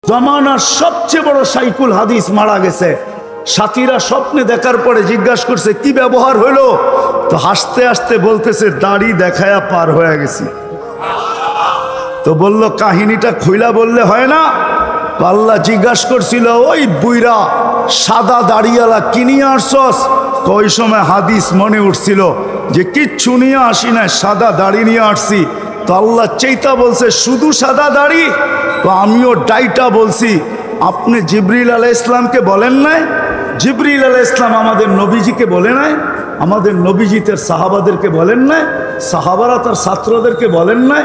জামানার সবচেয়ে বড় শাইখুল হাদিস মারা গেছে। সাথীরা স্বপ্নে দেখার পরে জিজ্ঞাসা করছে কি ব্যবহার হলো, তো হাসতে হাসতে বলতেছে দাড়ি দেখায়া পার হয়ে গেছি। তো বলল কাহিনীটা খুইলা বললে হয় না? আল্লাহ জিজ্ঞাসা করছিল ওই বুইরা সাদা দাড়িওয়ালা কিনিয়ে আসছস? ওই সময় হাদিস মনে উঠছিল যে কিচ্ছু নিয়ে আসি না, সাদা দাড়ি নিয়ে আসছি। তো আল্লাহ চেতা বলছে শুধু সাদা দাড়ি? তো আমিও ডাইটা বলছি আপনি জিবরিল আলাইহিস সালামকে বলেন নাই? জিবরিল আলাইহিস সালাম আমাদের নবীজিকে বলে নাই? আমাদের নবীজি তার সাহাবাদেরকে বলেন নাই? সাহাবারা তার ছাত্রদেরকে বলেন নাই?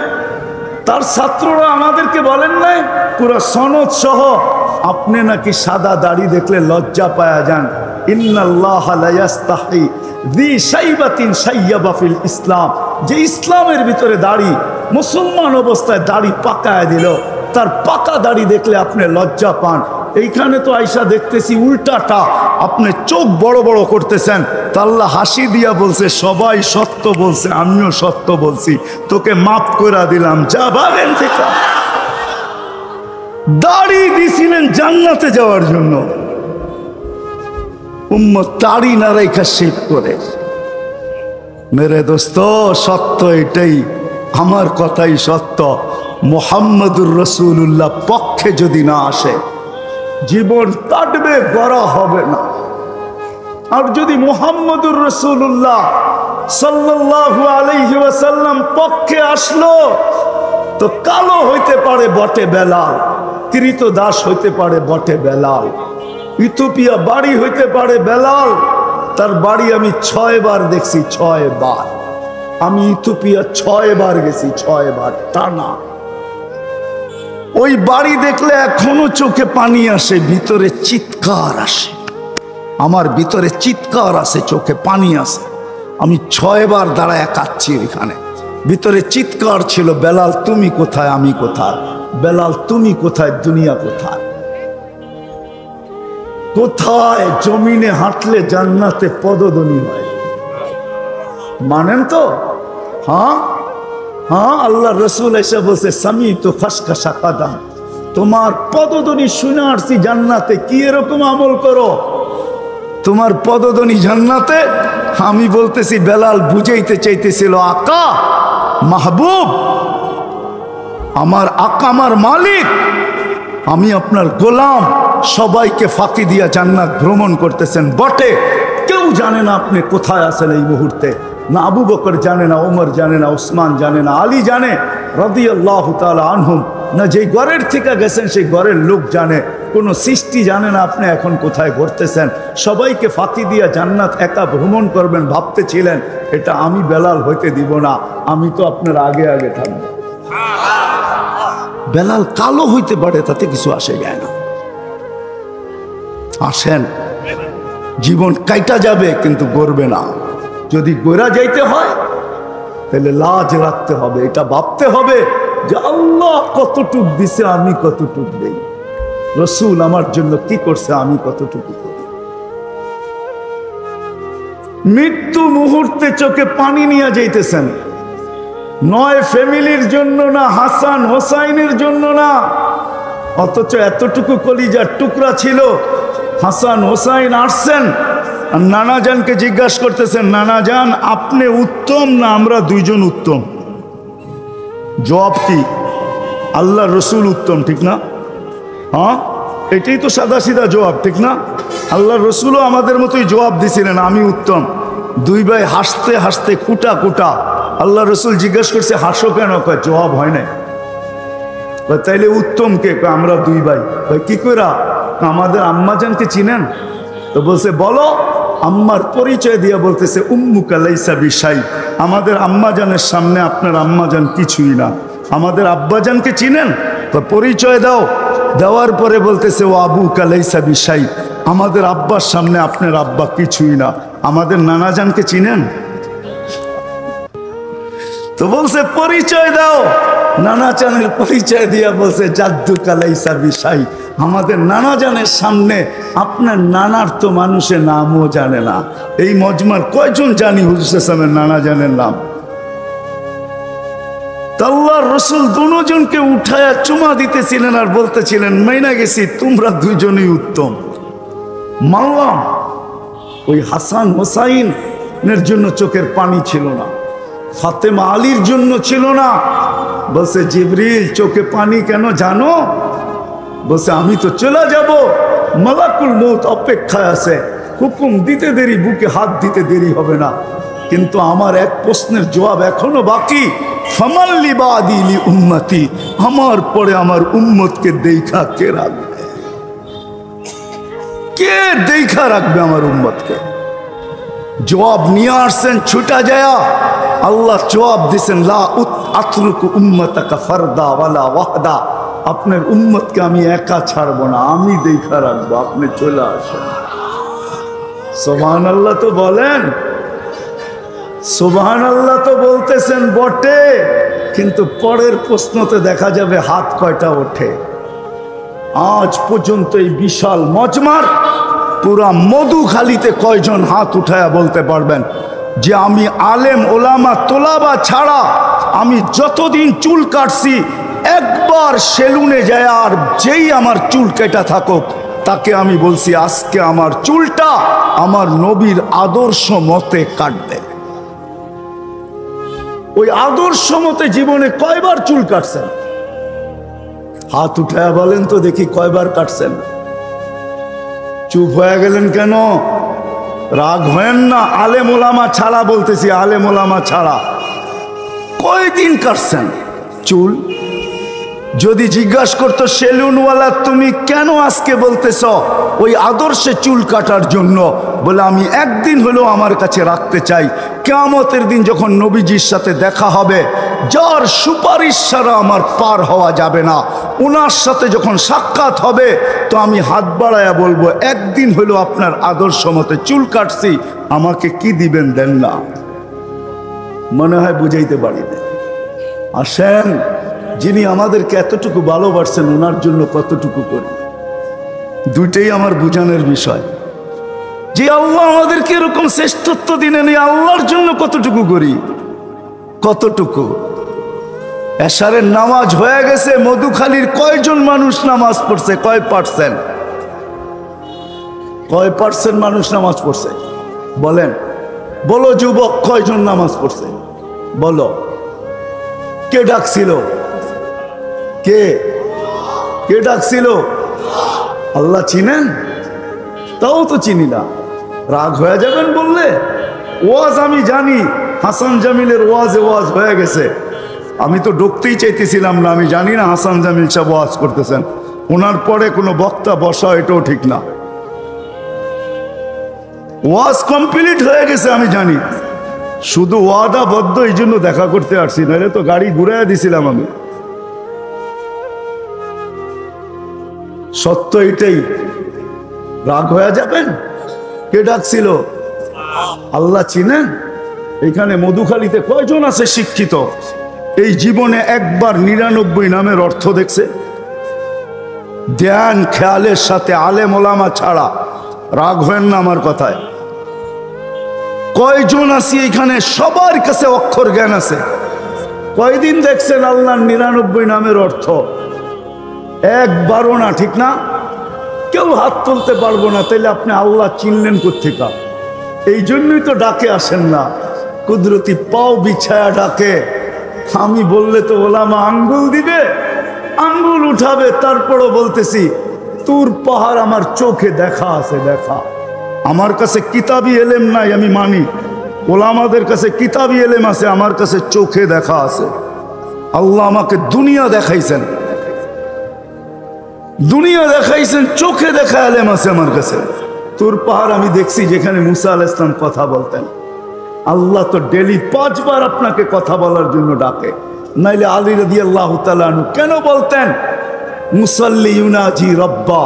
তার ছাত্ররা আমাদেরকে বলেন নাই? পুরো সনদ সহ আপনি নাকি সাদা দাড়ি দেখলে লজ্জা পায়া যান। ইন্নাল্লাহা লা ইয়াস্তাহি যী শাইবাতিন শাইয়াবা ফিল ইসলাম, যে ইসলামের ভিতরে দাড়ি, মুসলমান অবস্থায় দাড়ি পাকায় দিল, তার পাকা দাড়ি দেখলে আপনি লজ্জা পান। এইখানে তো আয়সা দেখতেছি উল্টাটা, আপনি চোখ বড় বড় করতেছেন। তা আল্লাহ হাসি দিয়া বলছে সবাই সত্য বলছে, আমিও সত্য বলছি, তোকে মাফ করে দিলাম, যা ভাগেন থেকে। দাড়ি দিছিলেন জান্নাতে যাওয়ার জন্য, উম্মত দাড়ি না রেখা শেভ করে। মেরে দোস্ত সত্য এটাই, আমার কথাই সত্য। মুহাম্মদুর রাসূলুল্লাহ পক্ষে যদি না আসে জীবন কাটবে, গড়া হবে না। আর যদি মুহাম্মদুর রাসূলুল্লাহ সাল্লাল্লাহু আলাইহি ওয়াসাল্লাম পক্ষে আসলো, তো কালো হইতে পারে বটে বেলাল, কৃতদাস হইতে পারে বটে বেলাল, ইথিওপিয়া বাড়ি হইতে পারে বেলাল, তার বাড়ি আমি 6 বার দেখছি, 6 বার। আমি ইথিওপিয়া 6 বার গেছি, 6 বার টানা। ওই বাড়ি দেখলে এখনো চোখে পানি আসে, ভিতরে চিৎকার আসে, আমার ভিতরে চিৎকার আসে, চোখে পানি আসে। আমি 6 বার দাঁড়ায় কাচ্ছি এখানে, ভিতরে চিৎকার ছিল বেলাল তুমি কোথায়, আমি কোথায়, বেলাল তুমি কোথায়, দুনিয়া কোথায়। কোথায় জমিনে হাঁটলে জান্নাতে পদধ্বনি হয়, মানেন তো? হ্যাঁ হ্যাঁ, আল্লাহ রসুল এসে বলছে সামি তো খাসখাসা কাদাম, তোমার পদধ্বনি শুনে আসছি জান্নাতে, কি এরকম আমল করো তোমার পদধ্বনি জান্নাতে। আমি বলতেছি বেলাল বুঝাইতে চাইতেছিল আকা মাহবুব, আমার আকা আমার মালিক, আমি আপনার গোলাম, সবাইকে ফাঁকি দিয়া জান্নাত ভ্রমণ করতেছেন বটে, কেউ জানে না আপনি কোথায় আছেন এই মুহূর্তে। না আবু বকর জানে, না ওমর জানে, না ওসমান জানে, না আলী জানে রাদিয়াল্লাহু তাআলা আনহুম, না যেই ঘরের থেকে গেছেন সেই ঘরের লোক জানে, কোনো সৃষ্টি জানে না আপনি এখন কোথায় ঘুরতেছেন। সবাইকে ফাঁকি দিয়া জান্নাত একা ভ্রমণ করবেন ভাবতেছিলেন, এটা আমি বেলাল হইতে দিব না, আমি তো আপনার আগে আগে থাকবো। বেলাল কালো হইতে পারে, তাতে কিছু আসে যায় না। আসেন, জীবন কাইটা যাবে কিন্তু গড়বে না। যদি গোরা যাইতে হয় তাহলে লাজ রাখতে হবে, এটা ভাবতে হবে যে আল্লাহ কতটুক দিছে, আমি কতটুক দেই, রসুল আমার জন্য কি করছে, আমি কতটুকু করি। মৃত্যু মুহূর্তে চোখে পানি নিয়ে যাইতেছেন, নয় ফ্যামিলির জন্য না, হাসান হোসাইনের জন্য না, অথচ এতটুকু কলিজার টুকরা ছিল। হাসান হোসাইন আসছেন আর নানাজানকে জিজ্ঞাসা করতেছেন, নানাজান আপনি উত্তম না আমরা দুইজন উত্তম? জবাব কি? আল্লাহ রসুল উত্তম, ঠিক না? হ্যাঁ, এটাই তো সাদা সিধা জবাব, ঠিক না? আল্লাহ রসুলও আমাদের মতোই জবাব দিছিলেন আমি উত্তম। দুই ভাই হাসতে হাসতে কুটা কুটা। আল্লাহ রসুল জিজ্ঞাসা করছে হাসো কেন? কয় জবাব হয় নাই। তাইলে উত্তম কে? আমরা দুই ভাই। কি করে? আমাদের আম্মাজানকে চিনেন? তো বলছে বলো। আম্মার পরিচয় দিয়া বলতেছে উম্মুকা লাইসা বিশাই, আমাদের আম্মাজানের সামনে আপনার আম্মাজান কিছুই না। আমাদের আব্বাজানকে চিনেন? তো পরিচয় দাও। দেওয়ার পরে বলতেছে ও আবুকা লাইসা বিশাই, আমাদের আব্বার সামনে আপনার আব্বা কিছুই না। আমাদের নানাজানকে চিনেন? তো বলছে পরিচয় দাও। নানাজানের পরিচয় দিয়া বলছে জাদ্দু কালাইসা বিশাই, আমাদের নানাজানের সামনে আপনার নানার তো মানুষের নামও জানে না। এই মজমার কয়জন জানি হুজুর সাহেবের নানাজানের নাম? আল্লাহর রসুল দুজনকে উঠায়া চুমা দিতেছিলেন আর বলতেছিলেন, মাইনা গেছি তোমরা দুজনেই উত্তম। মানলাম ওই হাসান হোসাইনের জন্য চোখের পানি ছিল না, ফাতেমা আলীর জন্য ছিল না। বলছে, জিবরিল চোখে পানি কেন জানো? বলছে, আমি তো চলে যাব, মালাকুল মউত অপেক্ষায় আছে, হুকুম দিতে দেরি, বুকে হাত দিতে দেরি হবে না, কিন্তু আমার এক প্রশ্নের জবাব এখনো বাকি। ফামাল্লি বাদিলি উম্মতি, আমার পরে আমার উম্মতকে দেখা কে রাখবে? কে দেখা রাখবে আমার উম্মতকে? জবাব নিয়ে আসছেন ছুটা যায়া। আল্লাহ জবাব দিছেন, লা আতরুকু উম্মতাকা ফারদা ওয়ালা ওয়াহদা, আপনার উম্মতকে আমি একা ছাড়বো না, আমি দেখা রাখবো, আপনি চলে আসেন। সুবহানাল্লাহ তো বলেন, সুবহানাল্লাহ তো বলতেছেন বটে, কিন্তু পরের প্রশ্নতে দেখা যাবে হাত কয়টা ওঠে। আজ পর্যন্ত এই বিশাল মজমার পুরা মধুখালীতে কয়জন হাত উঠায়া বলতে পারবেন যে আমি আলেম ওলামা তোলাবা ছাড়া আমি যতদিন চুল কাটছি একবার সেলুনে যায় আর যেই আমার চুল কেটা থাকুক তাকে আমি বলছি আজকে আমার চুলটা আমার নবীর আদর্শ মতে কাটবে? ওই আদর্শ মতে জীবনে কয়বার চুল কাটছেন? হাত উঠায়া বলেন তো দেখি, কয়বার কাটছেন? চুপ হয়ে গেলেন কেন? রাগ হয়েন না, আলেম ওলামা ছাড়া বলতেছি, আলেম ওলামা ছাড়া কয়দিন কাটছেন চুল? যদি জিজ্ঞাসা করতো সেলুনওয়ালা তুমি কেন আজকে বলতেছ ওই আদর্শে চুল কাটার জন্য, বলে আমি একদিন হলেও আমার কাছে রাখতে চাই, কিয়ামতের দিন যখন নবীজির সাথে দেখা হবে, যার সুপারিশ ছাড়া আমার পার হওয়া যাবে না, ওনার সাথে যখন সাক্ষাৎ হবে তো আমি হাত বাড়ায়া বলবো একদিন হলেও আপনার আদর্শ মতে চুল কাটছি, আমাকে কি দিবেন দেন না? মনে হয় বুঝাইতে পারি না। আসেন, যিনি আমাদেরকে এতটুকু ভালোবাসছেন ওনার জন্য কতটুকু করি, দুইটাই আমার বুঝানোর বিষয়। যে আল্লাহ আমাদেরকে এরকম শ্রেষ্ঠত্ব দিলেন, এই আল্লাহর জন্য কতটুকু করি, কতটুকু? এশারের নামাজ হয়ে গেছে, মধুখালীর কয়জন মানুষ নামাজ পড়ছে? কয় পার্সেন্ট? কয় পার্সেন্ট মানুষ নামাজ পড়ছে বলেন? বলো যুবক, কয়জন নামাজ পড়ছে বলো? কে ডাকছিল? কে কে ডাকছিল? আল্লাহ চিনেন? তাও তো চিনি না, রাগ হয়ে যাবেন বললে? ওয়াজ আমি জানি, হাসান জামিলের ওয়াজে ওয়াজ হয়ে গেছে, আমি তো ঢুকতেই চাইতেছিলাম না, আমি জানি না হাসান জামিল সাহেব ওয়াজ করতেছেন, ওনার পরে কোনো বক্তা বসা এটাও ঠিক না। ওয়াজ কমপ্লিট হয়ে গেছে আমি জানি, শুধু ওয়াদাবদ্ধ এই জন্য দেখা করতে আসছি, নাহলে তো গাড়ি ঘুরাইয়া দিছিলাম আমি। সত্য এটাই। রাগ হয়ে যাবেন? কে ডাকছিল? আল্লাহ চিনেন? এখানে মধুখালীতে কয়জন আছে শিক্ষিত এই জীবনে একবার 99 নামের অর্থ দেখছে? ধ্যান খেয়ালের সাথে, আলেম ওলামা ছাড়া। রাগ হয়েন না আমার কথায়। কয়জন আছি এখানে সবার কাছে অক্ষর জ্ঞান আছে? কয়দিন দেখছেন আল্লাহর 99 নামের অর্থ? একবারও না, ঠিক না? কেউ হাত তুলতে পারবো না, তাইলে আপনি আল্লাহ চিনলেন কোত্থেকে? এই জন্যই তো ডাকে আসেন না, কুদরতি পাও বিছায়া ডাকে। আমি বললে তো ওলামা আঙ্গুল দিবে, আঙ্গুল উঠাবে, তারপরও বলতেছি তোর পাহাড় আমার চোখে দেখা আছে, দেখা। আমার কাছে কিতাবি এলেম নাই, আমি মানি, ওলামাদের কাছে কিতাবি এলেম আছে, আমার কাছে চোখে দেখা আছে। আল্লাহ আমাকে দুনিয়া দেখাইছেন, দুনিয়া দেখাইছেন, চোখে দেখা এলেম আছে আমার কাছে। তোর পাহাড় আমি দেখছি যেখানে মুসা আলাইহিস সালাম কথা বলতেন। আল্লাহ তো ডেলি 5 বার আপনাকে কথা বলার জন্য ডাকে, নাইলে আলী রাদিয়াল্লাহু তাআলা আনহু কেন বলতেন মুসাল্লি ইউনাজি রব্বা,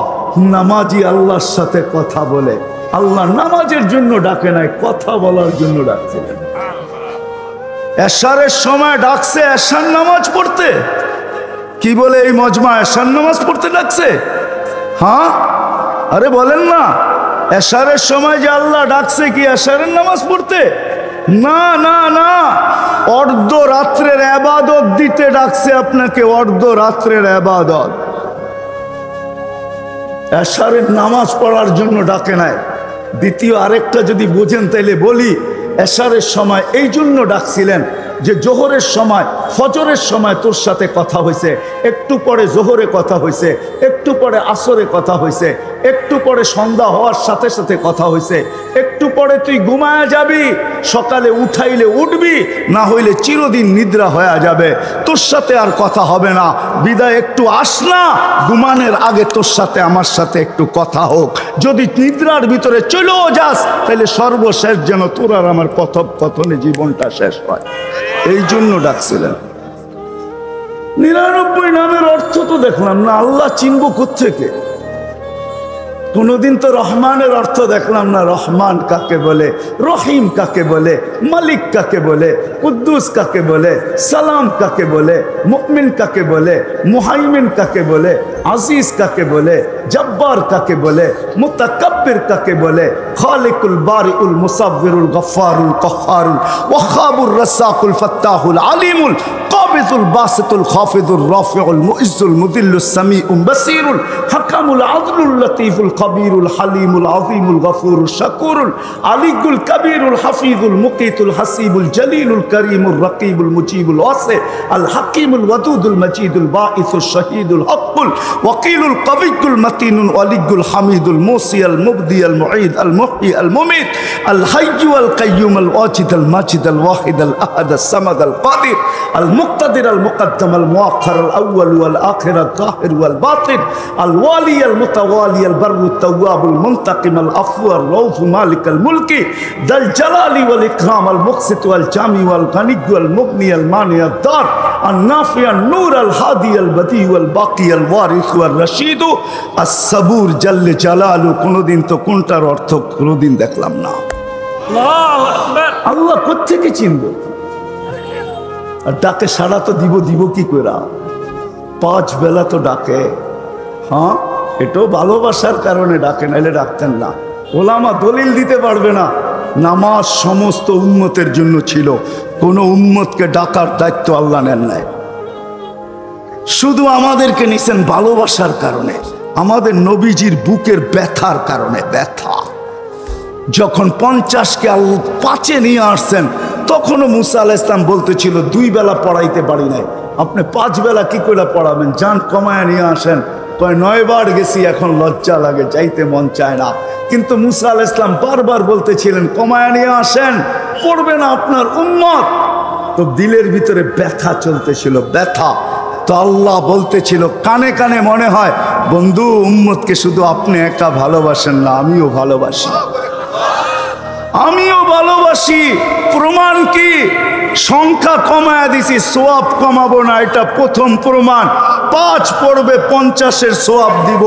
নামাজি আল্লাহর সাথে কথা বলে? আল্লাহ নামাজের জন্য ডাকে নাই, কথা বলার জন্য ডাকছিলেন। এশারের সময় ডাকছে এশার নামাজ পড়তে। কি বলে এই মজমা এশার নামাজ পড়তে ডাকছে? হ্যাঁ, আরে বলেন না, এশারের সময় যে আল্লাহ ডাকছে কি এশারের নামাজ পড়তে? না না না, অর্ধ রাত্রের ইবাদত দিতে ডাকছে আপনাকে, অর্ধ রাত্রের ইবাদত। এশারের নামাজ পড়ার জন্য ডাকে নাই। দ্বিতীয় আরেকটা যদি বোঝেন তাইলে বলি, এশারের সময় এই জন্য ডাকছিলেন যে জোহরের সময়, ফজরের সময় তোর সাথে কথা হয়েছে, একটু পরে জোহরে কথা হয়েছে, একটু পরে আসরে কথা হয়েছে, একটু পরে সন্ধ্যা হওয়ার সাথে সাথে কথা হয়েছে, একটু পরে তুই ঘুমায়া যাবি, সকালে উঠাইলে উঠবি, না হইলে চিরদিন নিদ্রা হয়ে যাবে, তোর সাথে আর কথা হবে না, বিদায় একটু আস না, ঘুমানোর আগে তোর সাথে আমার সাথে একটু কথা হোক। যদি নিদ্রার ভিতরে চলেও যাস তাহলে সর্বশেষ যেন তোর আর আমার কথোপকথনে জীবনটা শেষ হয়। এই জন্য ডাকছিলেন। 99 নামের অর্থ তো দেখলাম না, আল্লাহ চিনব কোত্থেকে? কোনদিন তো রহমানের অর্থ দেখলাম না, রহমান কাকে বলে, রহিম কাকে বলে, মালিক কাকে বলে, কুদ্দুস কাকে বলে, সালাম কাকে বলে, মুমিন কাকে বলে, মুহাইমিন কাকে বলে, আজিজ কাকে বলে, জব্বার কাকে বলে, মুতাকাব্বির কাকে বলে, খালিকুল বারিউল মুসাব্বিরুল গফফারুল কহ্হারুল ওয়াহাবুর রাসাকুল ফাত্তাহুল আলিমুল কাবিজুল বাসিতুল খাফিজুর রাফিউল মুইজ্জুল মুদিল্লুস সামিউল বাসীরুল হাকামুল আদলুল লতীফুল কবীরুল হালিমুল আযীমুল গফুরুল শাকুরুল আলিকুল কবীরুল হাফিজুল মুকিতুল হাসিবুল জলিলুল করিমুল রকিবুল মুজিবুল ওয়াসি আল হাকিমুল ওয়াদুদুল মজিদুল বাঈসুল শহীদুল হকুল ওয়াকিলুল কবিয়ুল মতিনুল ওয়ালিয়ুল হামিদুল মুসিয়াল মুবদিয়াল মুঈদ আল মুহয়ি আল মুমিত আল হাইয়্যু আল কাইয়্যুম আল ওয়াজিদ আল মাজিদ আল ওয়াহিদ আল আহাদ আল সামাদ আল কাদির আল মুক্তাদির আল মুকদ্দম আল মুআখ্খার আল আউয়াল ওয়াল আখির আল যাহির ওয়াল বাতিন আল ওয়ালি আল মুতাওয়ালি আল বাররু التواب المنتقم العفو الرؤوف مالك الملك ذا الجلال والإكرام المقسط والجامع والغني والمغني المانع الدار النافع النور الهادي البديع والباقي الوارث والرشيد الصبور جل جلاله। কোনদিন তো কোনটার অর্থ কোনদিন দেখলাম না। আল্লাহু আকবার। আল্লাহ কোত্থেকে চিনব? আর ডাকে সাড়া তো দিব কি কইরা? 5 বেলা তো ডাকে। হ্যাঁ, এটাও ভালোবাসার কারণে ডাকে, নাইলে ডাকতেন না। ওলামা দলিল দিতে পারবে না নামাজ সমস্ত উম্মতের জন্য ছিল, কোন উম্মতকে ডাকার দায়িত্ব আল্লাহ নেন নাই, শুধু আমাদেরকে নিছেন ভালোবাসার কারণে, আমাদের নবীজির বুকের ব্যথার কারণে। ব্যথা যখন 50কে 5-এ নিয়ে আসছেন, তখনও মুসা আলাইহিস সালাম বলতেছিল 2 বেলা পড়াইতে পারি নাই, আপনি 5 বেলা কি করে পড়াবেন? যান কমায় নিয়ে আসেন। 9 বার গেছি, এখন লজ্জা লাগে, যাইতে মন চায় না। কিন্তু মুসা আলাইহিস সালাম বারবার বলতেছিলেন কমায় নিয়ে আসেন, পড়বে না আপনার উম্মত। তো দিলের ভিতরে ব্যথা চলতেছিল, ব্যথা। তো আল্লাহ বলতেছিল কানে কানে, মনে হয় বন্ধু উম্মতকে শুধু আপনি একা ভালোবাসেন না, আমিও ভালোবাসি, আমিও ভালোবাসি। প্রমাণ কি? সংখ্যা কমায়া দিছি, সোয়াব কমাবো না, এটা প্রথম প্রমাণ। 5 পড়বে 50-এর সোয়াব দিব।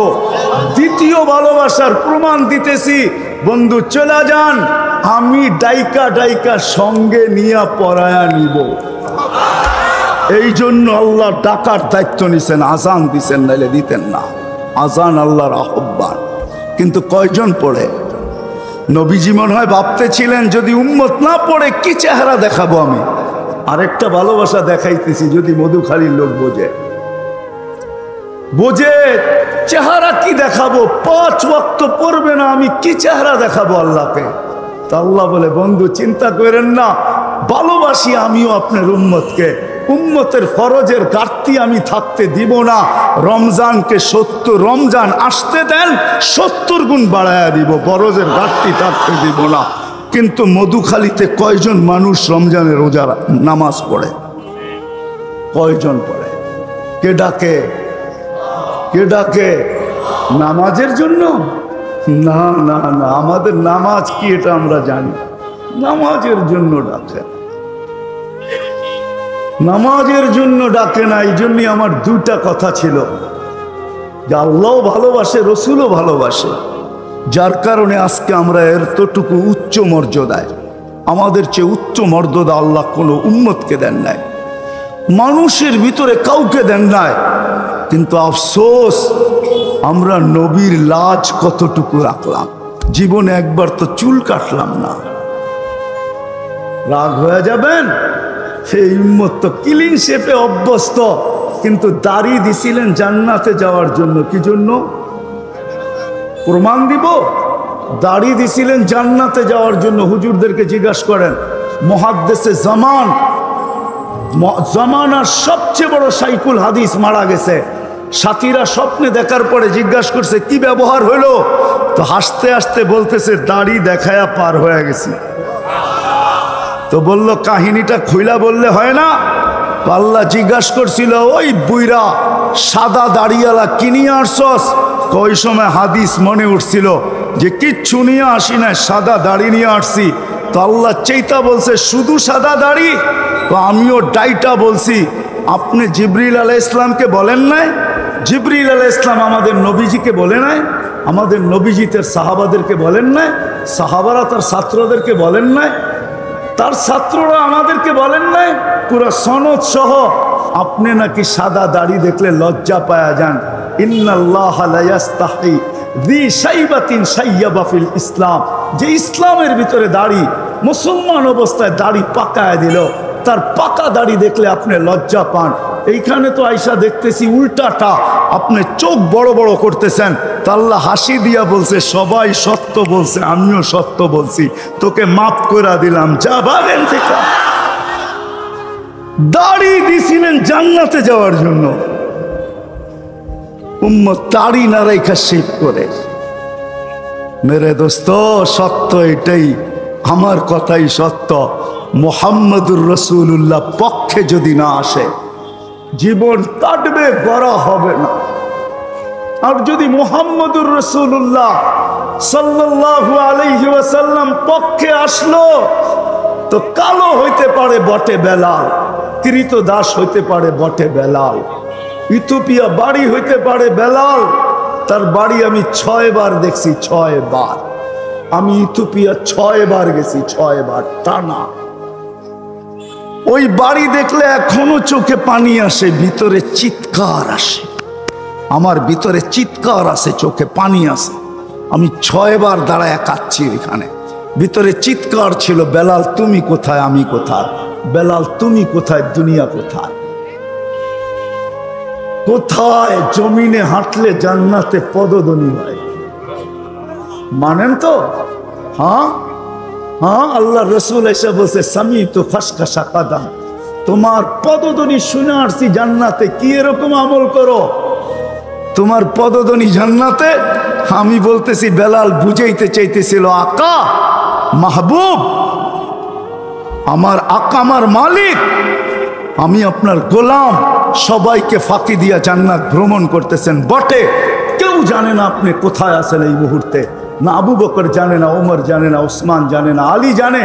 দ্বিতীয় ভালোবাসার প্রমাণ দিতেছি, বন্ধু চলে যান, আমি ডাইকা সঙ্গে নিয়ে পড়ায়া নিব। এই জন্য আল্লাহ ডাকার দায়িত্ব নিছেন, আজান দিছেন, নাইলে দিতেন না। আজান আল্লাহর আহ্বান। কিন্তু কয়জন পড়ে? নবীজি মনে হয় ভাবতেছিলেন যদি উম্মত না পড়ে কি চেহারা দেখাবো আমি। আরেকটা ভালোবাসা দেখাইতেছি, যদি মধুখালীর লোক বোঝে চেহারা কি দেখাবো। 5 ওয়াক্ত পড়বে না, আমি কি চেহারা দেখাবো আল্লাহকে? তা আল্লাহ বলে বন্ধু চিন্তা করেন না, ভালোবাসি আমিও আপনার উম্মতকে, উম্মতের ফরজের ঘাটতি আমি থাকতে দিব না। রমজানকে 70, রমজান আসতে দেন, 70 গুণ বাড়ায়া দিব, ফরজের ঘাটতি থাকতে দিব না। কিন্তু মধুখালীতে কয়জন মানুষ রমজানের রোজা নামাজ পড়ে? কয়জন পড়ে? কে ডাকে? কে ডাকে? নামাজের জন্য? না না না, আমাদের নামাজ কি এটা আমরা জানি। নামাজের জন্য ডাকে, নামাজের জন্য ডাকে না। এই জন্যই আমার 2টা কথা ছিল, যে আল্লাহও ভালোবাসে, রসুলও ভালোবাসে, যার কারণে আজকে আমরা এতটুকু উচ্চ মর্যাদায়, আমাদের চেয়ে উচ্চ মর্যাদা আল্লাহ কোনো উম্মতকে দেন নাই, মানুষের ভিতরে কাউকে দেন নাই। কিন্তু আফসোস, আমরা নবীর লাজ কতটুকু রাখলাম? জীবনে একবার তো চুল কাটলাম না, রাগ হয়ে যাবেন? সেই উম্মত তো ক্লিন শেপে অভ্যস্ত, কিন্তু দাড়ি দিছিলেন জান্নাতে যাওয়ার জন্য। কি জন্য? প্রমাণ দিব। দাড়ি দিছিলেন জান্নাতে যাওয়ার জন্য। হুজুরদেরকে জিজ্ঞাসা করেন, মুহাদ্দিসে জামানার সবচেয়ে বড় শাইখুল হাদিস মারা গেছে। সাথীরা স্বপ্নে দেখার পরে জিজ্ঞাসা করছে কি ব্যবহার হইলো, তো হাসতে হাসতে বলতেছে দাড়ি দেখায়া পার হয়ে গেছি। তো বলল কাহিনীটা খুইলা বললে হয় না? আল্লাহ জিজ্ঞাসা করছিল, ওই বুইরা সাদা দাড়িওয়ালা কিনিয়ে আসছস? ওই সময় হাদিস মনে উঠছিল যে কিচ্ছু নিয়ে আসি না, সাদা দাড়ি নিয়ে আসছি। তো আল্লাহ চেইতা বলছে শুধু সাদা দাড়ি? তো আমিও ডাইটা বলছি, আপনি জিবরিল আলাইহিস ইসলামকে বলেন নাই? জিবরিল আলাইহিস ইসলাম আমাদের নবীজিকে বলে নাই? আমাদের নবীজি তার সাহাবাদেরকে বলেন নাই? সাহাবারা তার ছাত্রদেরকে বলেন নাই? তার ছাত্ররা আমাদেরকে বলেন নাই? পুরো সনদ সহ আপনি নাকি সাদা দাড়ি দেখলে লজ্জা পায়া যান। ইন্নাল্লাহা লা ইয়াস্তাহি যী শাইবাতিন শাইয়াবা ফিল ইসলাম, যে ইসলামের ভিতরে দাড়ি, মুসলমান অবস্থায় দাড়ি পাকায় দিল, তার পাকা দাড়ি দেখলে আপনি লজ্জা পান। এইখানে তো আয়সা দেখতেছি উল্টাটা, আপনি চোখ বড় বড় করতেছেন। তা আল্লাহ হাসি দিয়া বলছে সবাই সত্য বলছে, আমিও সত্য বলছি, তোকে মাফ করে দিলাম, যা ভাবেন থেকে। দাড়ি দিছিলেন জান্নাতে যাওয়ার জন্য, উম্মত দাড়ি না রেখা শেভ করে। মেরে দোস্ত, সত্য এটাই, আমার কথাই সত্য। মুহাম্মদুর রাসূলুল্লাহ পক্ষে যদি না আসে জীবন কাটবে, গড়া হবে না। আর যদি মুহাম্মদুর রাসূলুল্লাহ সাল্লাল্লাহু আলাইহি ওয়াসাল্লাম পক্ষে আসলো, তো কালো হইতে পারে বটে বেলাল, কৃতদাস হইতে পারে বটে বেলাল, ইথিওপিয়া বাড়ি হইতে পারে বেলাল, তার বাড়ি আমি 6 বার দেখছি, 6 বার। আমি ইথিওপিয়া 6 বার গেছি, 6 বার টানা। ওই বাড়ি দেখলে এখনো চোখে পানি আসে, ভিতরে চিৎকার আসে, আমার ভিতরে চিৎকার আসে, চোখে পানি আসে। আমি 6 বার দাঁড়ায় কাঁদছি এখানে, ভিতরে চিৎকার ছিল, বেলাল তুমি কোথায়, আমি কোথায়, বেলাল তুমি কোথায়, দুনিয়া কোথায়। কোথায় জমিনে হাঁটলে জান্নাতে পদধ্বনি হয়, মানেন তো? হ্যাঁ হ্যাঁ, আল্লাহ রসুল এসে বলছে সামি তো ফাসকাশা কাদাম, তোমার পদধ্বনি শুনে আসছি জান্নাতে, কি এরকম আমল করো তোমার পদধ্বনি জান্নাতে। আমি বলতেছি বেলাল বুঝাইতে চাইতেছিল আকা মাহবুব, আমার আকা আমার মালিক, আমি আপনার গোলাম, সবাইকে ফাঁকি দিয়া জান্নাত ভ্রমণ করতেছেন বটে, কেউ জানে না আপনি কোথায় আছেন এই মুহূর্তে। না আবু বকর জানে, না ওমর জানে, না উসমান জানে, না আলী জানে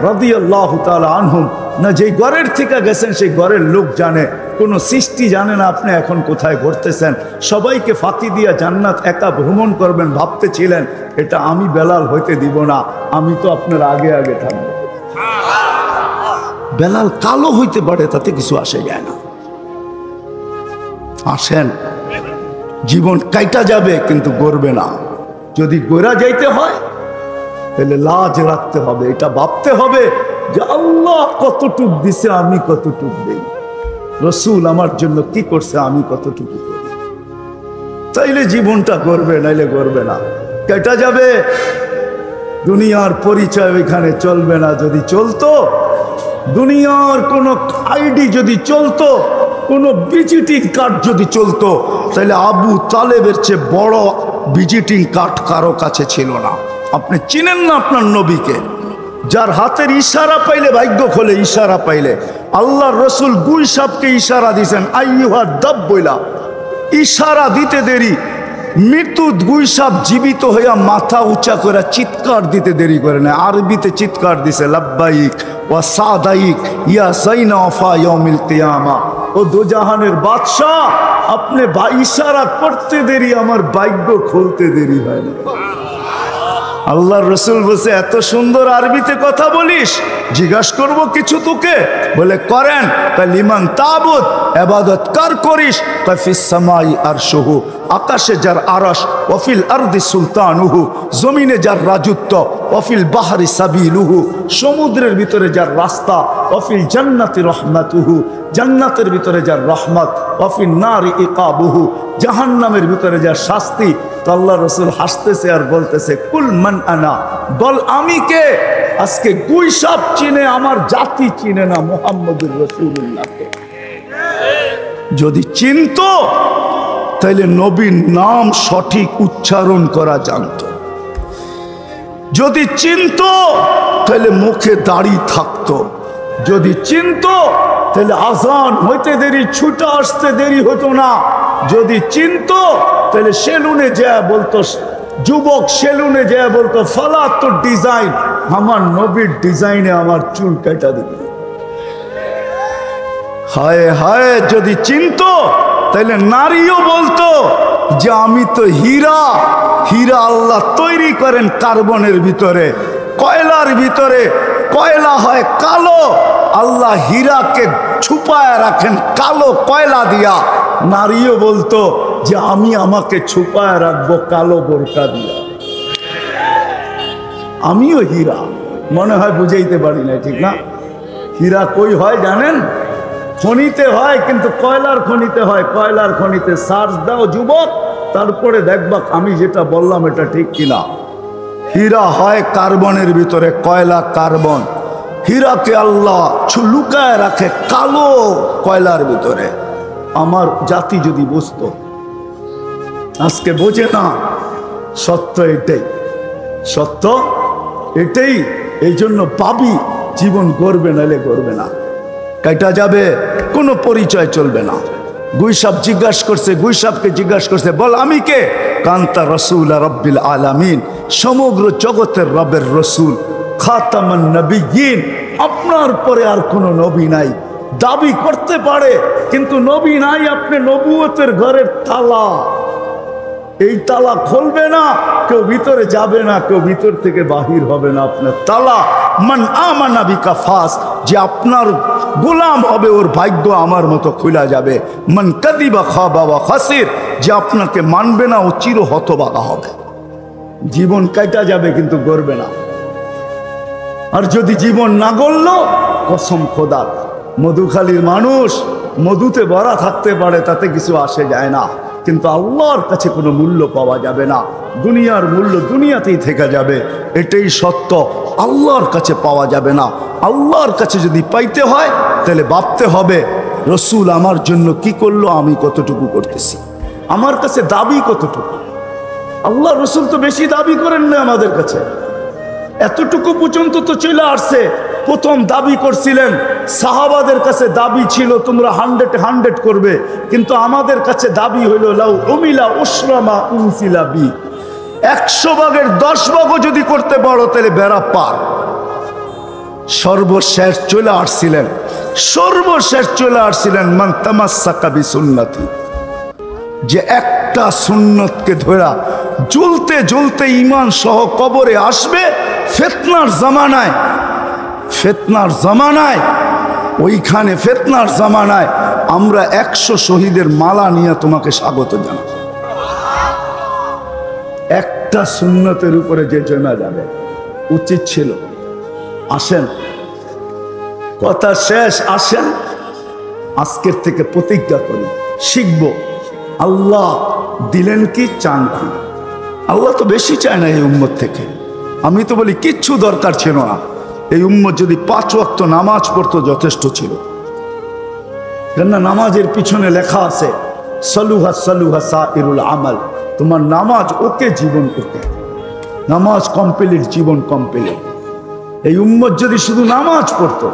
রাদিয়াল্লাহু তাআলা আনহুম, না যেই ঘরের থেকে গেছেন সেই ঘরের লোক জানে, কোনো সৃষ্টি জানে না আপনি এখন কোথায় ঘুরতেছেন। সবাইকে ফাঁকি দিয়া জান্নাত একা ভ্রমণ করবেন ভাবতেছিলেন, এটা আমি বেলাল হইতে দিব না, আমি তো আপনার আগে আগে থাকবো। বেলাল কালো হইতে পারে, তাতে কিছু আসে যায় না। আসেন, জীবন কাইটা যাবে কিন্তু গড়বে না। যদি গোরা যাইতে হয় তাহলে লাজ রাখতে হবে, এটা ভাবতে হবে যে আল্লাহ কতটুক দিছে, আমি কতটুক দেই, রসুল আমার জন্য কি করছে, আমি কতটুকু করি। তাইলে জীবনটা গড়বে, নাইলে গড়বে না, কেটা যাবে। দুনিয়ার পরিচয় ওইখানে চলবে না। যদি চলতো, দুনিয়ার কোনো আইডি যদি চলতো, কোনো ভিজিটিং কার্ড যদি চলতো, তাহলে আবু তালেবের চেয়ে বড় ভিজিটিং কার্ড কারো কাছে ছিল না। আপনি চিনেন না আপনার নবীকে, যার হাতের ইশারা পাইলে ভাগ্য খোলে, ইশারা পাইলে। আল্লাহ রসুল গুই সাপকে ইশারা দিয়েছেন আইয়ুহা দাব বইলা, ইশারা দিতে দেরি, মৃত্যু গুই সাপ জীবিত হইয়া মাথা উঁচা করে চিৎকার দিতে দেরি করে না, আরবিতে চিৎকার দিছে লাব্বাইক ওয়া সাদাইক ইয়া সাইনা ওয়াফা ইয়াউমিল কিয়ামা। ও দোজাহানের বাদশাহ, আপনি ইশারা করতে দেরি, আমার ভাগ্য খুলতে দেরি হয় না। আল্লাহ রসুল বলছে এত সুন্দর আরবিতে কথা বলিস, জিজ্ঞাসা করবো কিছু তোকে? বলে করেন। লিমান তাবুদ, ইবাদত কার করিস? ফিস সামাই আরশুহু, আকাশে যার আরশ, ওয়াফিল আরদি সুলতানুহু, জমিনে যার রাজত্ব, ওয়াফিল বাহরি সাবিলুহু, সমুদ্রের ভিতরে যার রাস্তা, ওয়াফিল জান্নাতি রহমাতুহু, জান্নাতের ভিতরে যার রহমত, ওয়াফিন নারি ইকাবুহু, জাহান্নামের ভিতরে যার শাস্তি। তো আল্লাহ রসুল হাসতেছে আর বলতেছে কুল মান আনা, বল আমি কে। আজকে গুই সাপ চিনে, আমার জাতি চিনে না মুহাম্মদুর রাসূলুল্লাহকে। যদি চিনতো তাহলে নবীর নাম সঠিক উচ্চারণ করা জানতো। যদি চিনতো তাহলে মুখে দাড়ি থাকতো। যদি চিনতো তাহলে আজান হইতে দেরি, ছুটে আসতে দেরি হতো না। যদি চিনতো তাহলে সেলুনে যায় বলতো, যুবক সেলুনে যায় বলতো ফালা তো ডিজাইন, আমার নবীর ডিজাইনে আমার চুল কাটা দিবে। হায় হায়, যদি চিনতো তাহলে নারীও বলতো যে আমি তো হীরা। হীরা আল্লাহ তৈরি করেন কার্বনের ভিতরে, কয়লার ভিতরে। কয়লা হয় কালো, আল্লাহ হীরাকে ছুপায় রাখেন কালো কয়লা দিয়া। নারীও বলতো যে আমি আমাকে ছুপায় রাখবো কালো বোরকা দিয়া। আমিও হীরা, মনে হয় বুঝাইতে পারি না, ঠিক না? হীরা কই হয় জানেন? খনিতে হয়, কিন্তু কয়লার খনিতে হয়। কয়লার খনিতে সার্চ দাও যুবক, তারপরে দেখবা আমি যেটা বললাম এটা ঠিক কিনা। হীরা হয় কার্বনের ভিতরে, কয়লা কার্বন। হীরাকে আল্লাহ লুকায় রাখে কালো কয়লার ভিতরে। আমার জাতি যদি বুঝতো, আজকে বোঝে না। সত্য এটাই, সত্য এটাই। এই জন্য পাবি, জীবন গড়বে নাহলে গড়বে না, কাটা যাবে, কোনো পরিচয় চলবে না। গুইসাপ জিজ্ঞাসা করছে, গুইসাপকে জিজ্ঞাসা করছে বল আমি কে। কান্তা রসুল রব্বিল আলামিন, সমগ্র জগতের রবের রসুল, খাতামান নবিয়্যিন, আপনার পরে আর কোনো নবী নাই। দাবি করতে পারে কিন্তু নবী নাই। আপনি নবুয়তের ঘরের তালা, এই তালা খুলবে না, কেউ ভিতরে যাবে না, কেউ ভিতর থেকে বাহির হবে না। আপনার তালা মান আমানা বিকা ফাস, যে আপনার গোলাম হবে ওর ভাগ্য আমার মতো খুলে যাবে। মান কাদিবা খাবা ওয়া খাসির, যে আপনাকে মানবে না ও চির হতভাগা হবে। জীবন কাটা যাবে কিন্তু গড়বে না। আর যদি জীবন না গড়ল, কসম খোদার, মধুখালীর মানুষ মধুতে ভরা থাকতে পারে, তাতে কিছু আসে যায় না, কিন্তু আল্লাহর কাছে কোনো মূল্য পাওয়া যাবে না। দুনিয়ার মূল্য দুনিয়াতেই থেকে যাবে, এটাই সত্য। আল্লাহর কাছে পাওয়া যাবে না। আল্লাহর কাছে যদি পাইতে হয় তাহলে ভাবতে হবে রসুল আমার জন্য কি করলো, আমি কতটুকু করতেছি, আমার কাছে দাবি কতটুকু। আল্লাহ রসুল তো বেশি দাবি করেন না আমাদের কাছে, এতটুকু পর্যন্ত তো চলে আসছে। প্রথম দাবি করছিলেন, সাহাবাদের কাছে দাবি ছিল তোমরা 100 করবে, কিন্তু আমাদের কাছে দাবি হইল লাউ উমিলা উসরামা উনসিলা বি, 100 ভাগের 10 ভাগও যদি করতে পারো তাহলে বেড়া পার। সর্বশেষ চলে আসছিলেন, সর্বশেষ চলে আসছিলেন মান তামাসসাকা বিসুন্নতি, যে একটা সুন্নতকে ধরা জ্বলতে জ্বলতে ঈমান সহ কবরে আসবে। ফিতনার জামানায়, ফিতনার জামানায়, ওইখানে ফিতনার জামানায় আমরা 100 শহীদের মালা নিয়ে তোমাকে স্বাগত জানাই। একটা সুন্নতের উপরে যে জমা যাবে, উচিত ছিল। আসেন, কথা শেষ, আসেন আজকের থেকে প্রতিজ্ঞা করি, শিখব। আল্লাহ দিলেন কি, চান কি? আল্লাহ তো বেশি চায় না এই উম্মত থেকে। আমি তো বলি কিচ্ছু দরকার ছিল না, এই উম্মত যদি 5 ওয়াক্ত নামাজ পড়তো যথেষ্ট ছিল। কেননা নামাজের পিছনে লেখা আছে সালুহা সালুহা সাইরুল আমাল, তোমার নামাজ ওকে, জীবন ওকে। নামাজ কমপ্লিট, জীবন কমপ্লিট। এই উম্মত যদি শুধু নামাজ পড়তো।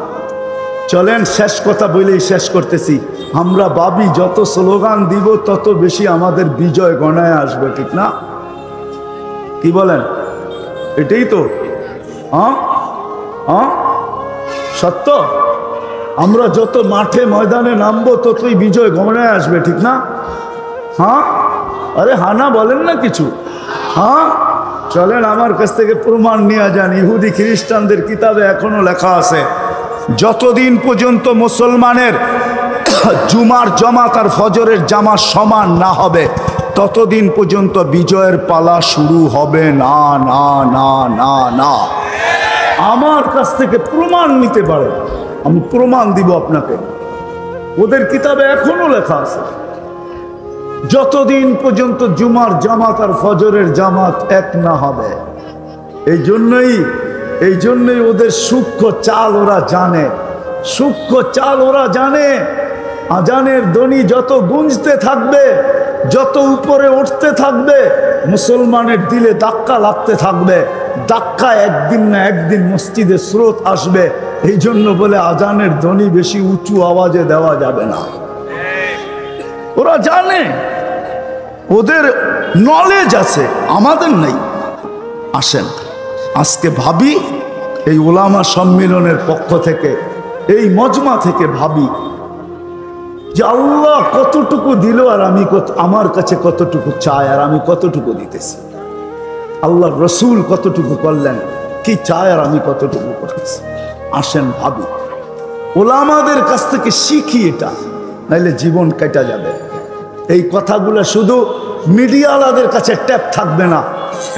চলেন শেষ কথা বলেই শেষ করতেছি। আমরা ভাবি যত স্লোগান দিব তত বেশি আমাদের বিজয় গণায় আসবে, ঠিক না? কি বলেন? এটাই তো সত্য। আমরা যত মাঠে ময়দানে নামবো ততই বিজয় গণায় আসবে, ঠিক না? আরে হানা বলেন না কিছু? চলেন আমার কাছ থেকে প্রমাণ নিয়ে যান। ইহুদি খ্রিস্টানদের কিতাবে এখনো লেখা আছে, যতদিন পর্যন্ত মুসলমানের জুমার জামাত আর ফজরের জামা সমান না হবে, ততদিন পর্যন্ত বিজয়ের পালা শুরু হবে না না না না না। আমার কাছ থেকে প্রমাণ নিতে পারে, আমি প্রমাণ দিব আপনাকে। ওদের কিতাবে এখনো লেখা আছে, যতদিন পর্যন্ত জুমার জামাত আর ফজরের জামাত এক না হবে। এই জন্যই ওদের সূক্ষ্ম চাল ওরা জানে, সূক্ষ্ম চাল ওরা জানে। আজানের ধ্বনি যত গুঞ্জতে থাকবে, যত উপরে উঠতে থাকবে, মুসলমানের দিলে ধাক্কা লাগতে থাকবে। ধাক্কা একদিন না একদিন মসজিদে স্রোত আসবে। এই জন্য বলে আজানের ধ্বনি বেশি উঁচু আওয়াজে দেওয়া যাবে না। ওরা জানে, ওদের নলেজ আছে, আমাদের নেই। আসেন আজকে ভাবি, এই ওলামা সম্মেলনের পক্ষ থেকে, এই মজমা থেকে ভাবি যে আল্লাহ কতটুকু দিল আর আমি আমার কাছে কতটুকু চায় আর আমি কতটুকু দিতেছি। আল্লাহ রসুল কতটুকু করলেন, কি চায় আর আমি কতটুকু করতেছি। আসেন ভাবি, ওলামাদের কাছ থেকে শিখি এটা, নাইলে জীবন কেটে যাবে। এই কথাগুলো শুধু মিডিয়াওয়ালাদের কাছে ট্যাপ থাকবে না,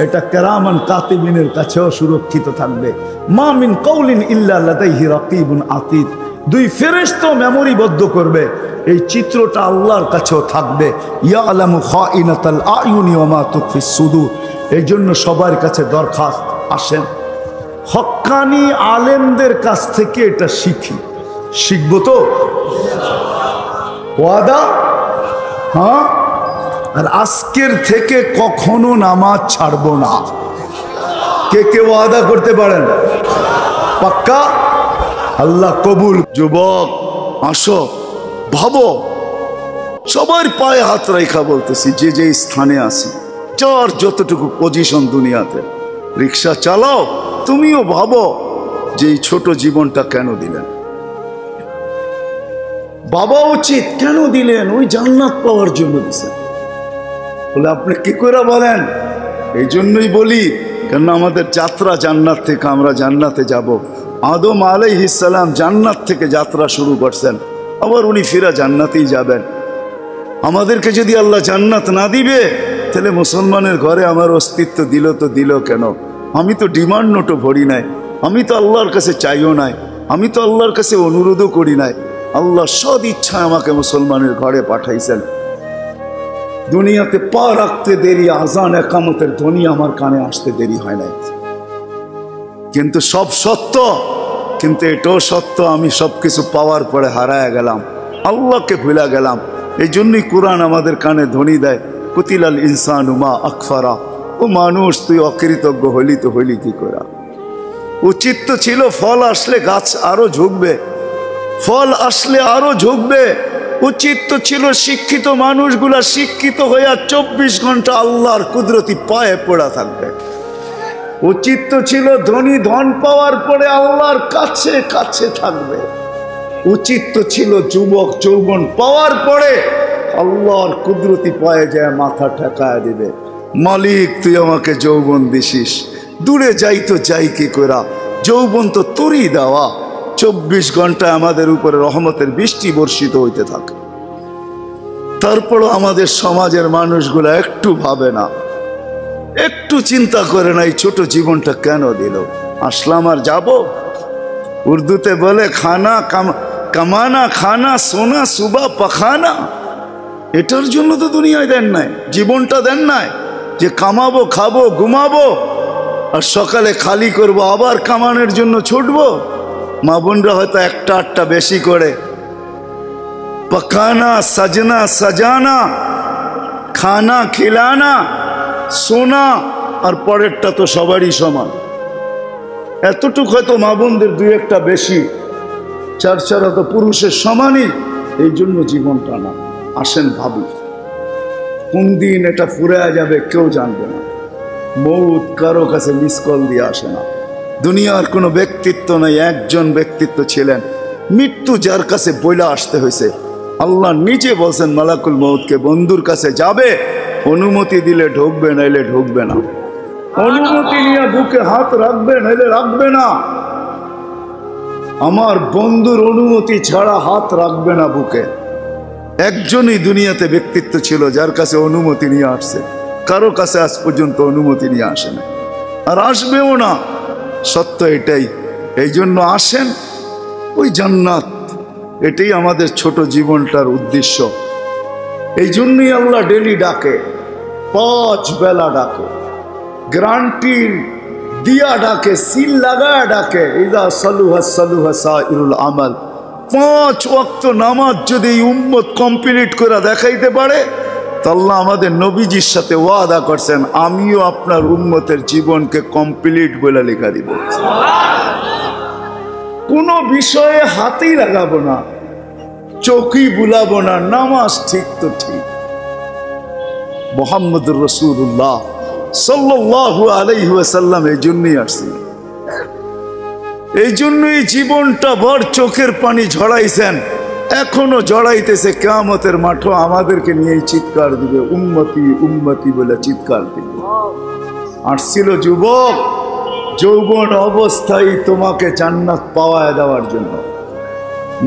এটা কেরামান কাতিবিনের কাছেও সুরক্ষিত থাকবে। মা মিন কওলিন ইল্লা লাদাইহি রাকিবুন আতীদ, দুই ফেরেশতা মেমোরিবদ্ধ করবে। এই চিত্রটা আল্লাহর কাছেও থাকবে। ইয়ালামু খাইনাতাল আয়ুনি ওয়া মা তুখফিস সুদূর। এই জন্য সবার কাছে দরখাস্ত, আসেন হক্কানি আলেমদের কাছ থেকে এটা শিখি। শিখবো তো? ওয়াদা? হ্যাঁ। আর আজকের থেকে কখনো নামাজ ছাড়বো না। কে কে ওয়াদা করতে পারেন? পাক্কা? আল্লাহ কবুল। যুবক আসো, ভাবো, সবার পায়ে হাত রেখা বলতেছি, যে যে স্থানে আছি, যার যতটুকু পজিশন দুনিয়াতে, রিক্সা চালাও, তুমিও ভাবো যে এই ছোট জীবনটা কেন দিলেন। বাবা উচিত কেন দিলেন? ওই জান্নাত পাওয়ার জন্য দিছেন। বলে আপনি কি করে বলেন? এই জন্যই বলি, কেন আমাদের যাত্রা জান্নাত থেকে, আমরা জান্নাতে যাব। আদম আলাইহিস সালাম জান্নাত থেকে যাত্রা শুরু করছেন, আবার উনি ফিরা জান্নাতেই যাবেন। আমাদেরকে যদি আল্লাহ জান্নাত না দিবে, তাহলে মুসলমানের ঘরে আমার অস্তিত্ব দিল তো দিল কেন? আমি তো ডিমান্ড নোটও ভরি নাই, আমি তো আল্লাহর কাছে চাইও নাই, আমি তো আল্লাহর কাছে অনুরোধও করি নাই। আল্লাহ সদ ইচ্ছায় আমাকে মুসলমানের ঘরে পাঠাইছেন। দুনিয়াতে পা রাখতে দেরি, আজান একামতের ধ্বনি আমার কানে আসতে দেরি হয় নাই। কিন্তু সব সত্য, কিন্তু এটাও সত্য, আমি সবকিছু পাওয়ার পরে হারায় গেলাম, আল্লাহকে ভুলে গেলাম। এই জন্যই কোরআন আমাদের কানে ধ্বনি দেয়, কুতিলাল ইনসানু মা আকফারা। ও মানুষ, তুই অকৃতজ্ঞ হইলি তো হইলি কি করে? উচিত তো ছিল ফল আসলে গাছ আরো ঝুঁকবে, ফল আসলে আরো ঝুঁকবে। উচিত তো ছিল শিক্ষিত মানুষগুলা শিক্ষিত হইয়া 24 ঘন্টা আল্লাহর কুদরতি পায়ে পড়া থাকবে। উচিত তো ছিল ধনী ধন পাওয়ার পরে আল্লাহর কাছে কাছে থাকবে। উচিত তো ছিল যুবক যৌবন পাওয়ার পরে আল্লাহর কুদরতি পায়ে যায় মাথা ঠেকায় দিবে, মালিক তুই আমাকে যৌবন দিছিস, দূরে যাই তো যাই কি করা, যৌবন তো তোরই দেওয়া। 24 ঘন্টায় আমাদের উপরে রহমতের বৃষ্টি বর্ষিত হইতে থাকে। তারপরও আমাদের সমাজের মানুষগুলা একটু ভাবে না, একটু চিন্তা করে না এই ছোট জীবনটা কেন দিল। আসলাম আর যাব। উর্দুতে বলে খানা কামানা খানা সোনা সুবা পাখানা। এটার জন্য তো দুনিয়ায় দেন নাই, জীবনটা দেন নাই যে কামাবো, খাবো, ঘুমাবো, আর সকালে খালি করব, আবার কামানোর জন্য ছুটবো। মা বোনরা হয়তো একটা আটটা বেশি করে। পকানা, সাজনা, সাজানা, খানা, খিলানা, সোনা, আর পরেরটা তো সবারই সমান। এতটুকু হয়তো মা বোনদের দুই একটা বেশি, চার তো পুরুষের সমানই। এই জন্য জীবনটা না। আসেন ভাবি, কোন দিন এটা ফুরে যাবে কেউ জানবে না। মৌত কারো কাছে মিস কল দিয়ে আসে না। দুনিয়ার কোনো ব্যক্তিত্ব নাই, একজন ব্যক্তিত্ব ছিলেন, মৃত্যু যার কাছে বইলা আসতে হয়েছে। আল্লাহ নিজে বলছেন মালাকুল মৌতকে, বন্ধুর কাছে যাবে, অনুমতি দিলে ঢুকবে, নাইলে ঢুকবে না। অনুমতি নিয়ে বুকে হাত রাখবে, নাইলে রাখবে না। আমার বন্ধুর অনুমতি ছাড়া হাত রাখবে না বুকে। একজনই দুনিয়াতে ব্যক্তিত্ব ছিল যার কাছে অনুমতি নিয়ে আসছে, কারো কাছে আজ পর্যন্ত অনুমতি নিয়ে আসে না, আর আসবেও না। সত্য এটাই। এই জন্য আসেন, ওই জান্নাত, এটাই আমাদের ছোট জীবনটার উদ্দেশ্য। এই জন্যই আল্লাহ ডেলি ডাকে, 5 বেলা ডাকে, গ্যারান্টি দিয়া ডাকে, সিল লাগায় ডাকে। ইদা সালুহা সালুহা সাইরুল আমাল। 5 ওয়াক্ত নামাজ যদি এই উম্মত কমপ্লিট করে দেখাইতে পারে, তো আল্লাহ আমাদের নবীজির সাথে ওয়াদা করছেন, আমিও আপনার উম্মতের জীবনকে কমপ্লিট বলে লেখা দিব। কোনো বিষয়ে হাতেই লাগাবো না, চোখই বুলাবো না, নামাজ ঠিক তো ঠিক। মুহাম্মদুর রাসূলুল্লাহ সাল্লাল্লাহু আলাইহি ওয়াসাল্লাম এই জন্যই আসছেন, এই জন্যই জীবনটা ভর চোখের পানি ঝরাইছেন, এখনো জড়াইতেছে। কিয়ামতের মাঠে আমাদেরকে নিয়েই চিৎকার দিবে, উম্মতি উম্মতি বলে চিৎকার দিবে। আসছিল যুবক, যৌবন অবস্থায় তোমাকে জান্নাত পাওয়ায় দেওয়ার জন্য,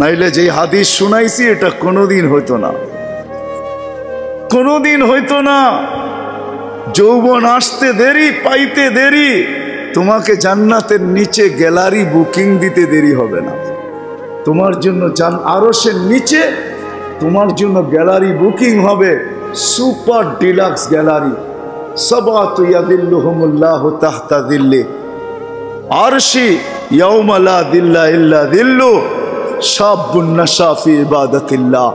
নাইলে যে হাদিস শুনাইছি এটা কোনোদিন হইতো না, কোনোদিন হইতো না। যৌবন আসতে দেরি, পাইতে দেরি, তোমাকে জান্নাতের নিচে গ্যালারি বুকিং দিতে দেরি হবে না। তোমার জন্য আরশের নিচে তোমার জন্য গ্যালারি বুকিং হবে, সুপার ডিলাক্স গ্যালারি। সাবাতু ইয়াদিল্লুহুমুল্লাহু তাহতা দিল্লি আরশি ইয়াউমা লা দিল্লা ইল্লা দিল্লু শাবুন নাশা ফি ইবাদাতিল্লাহ।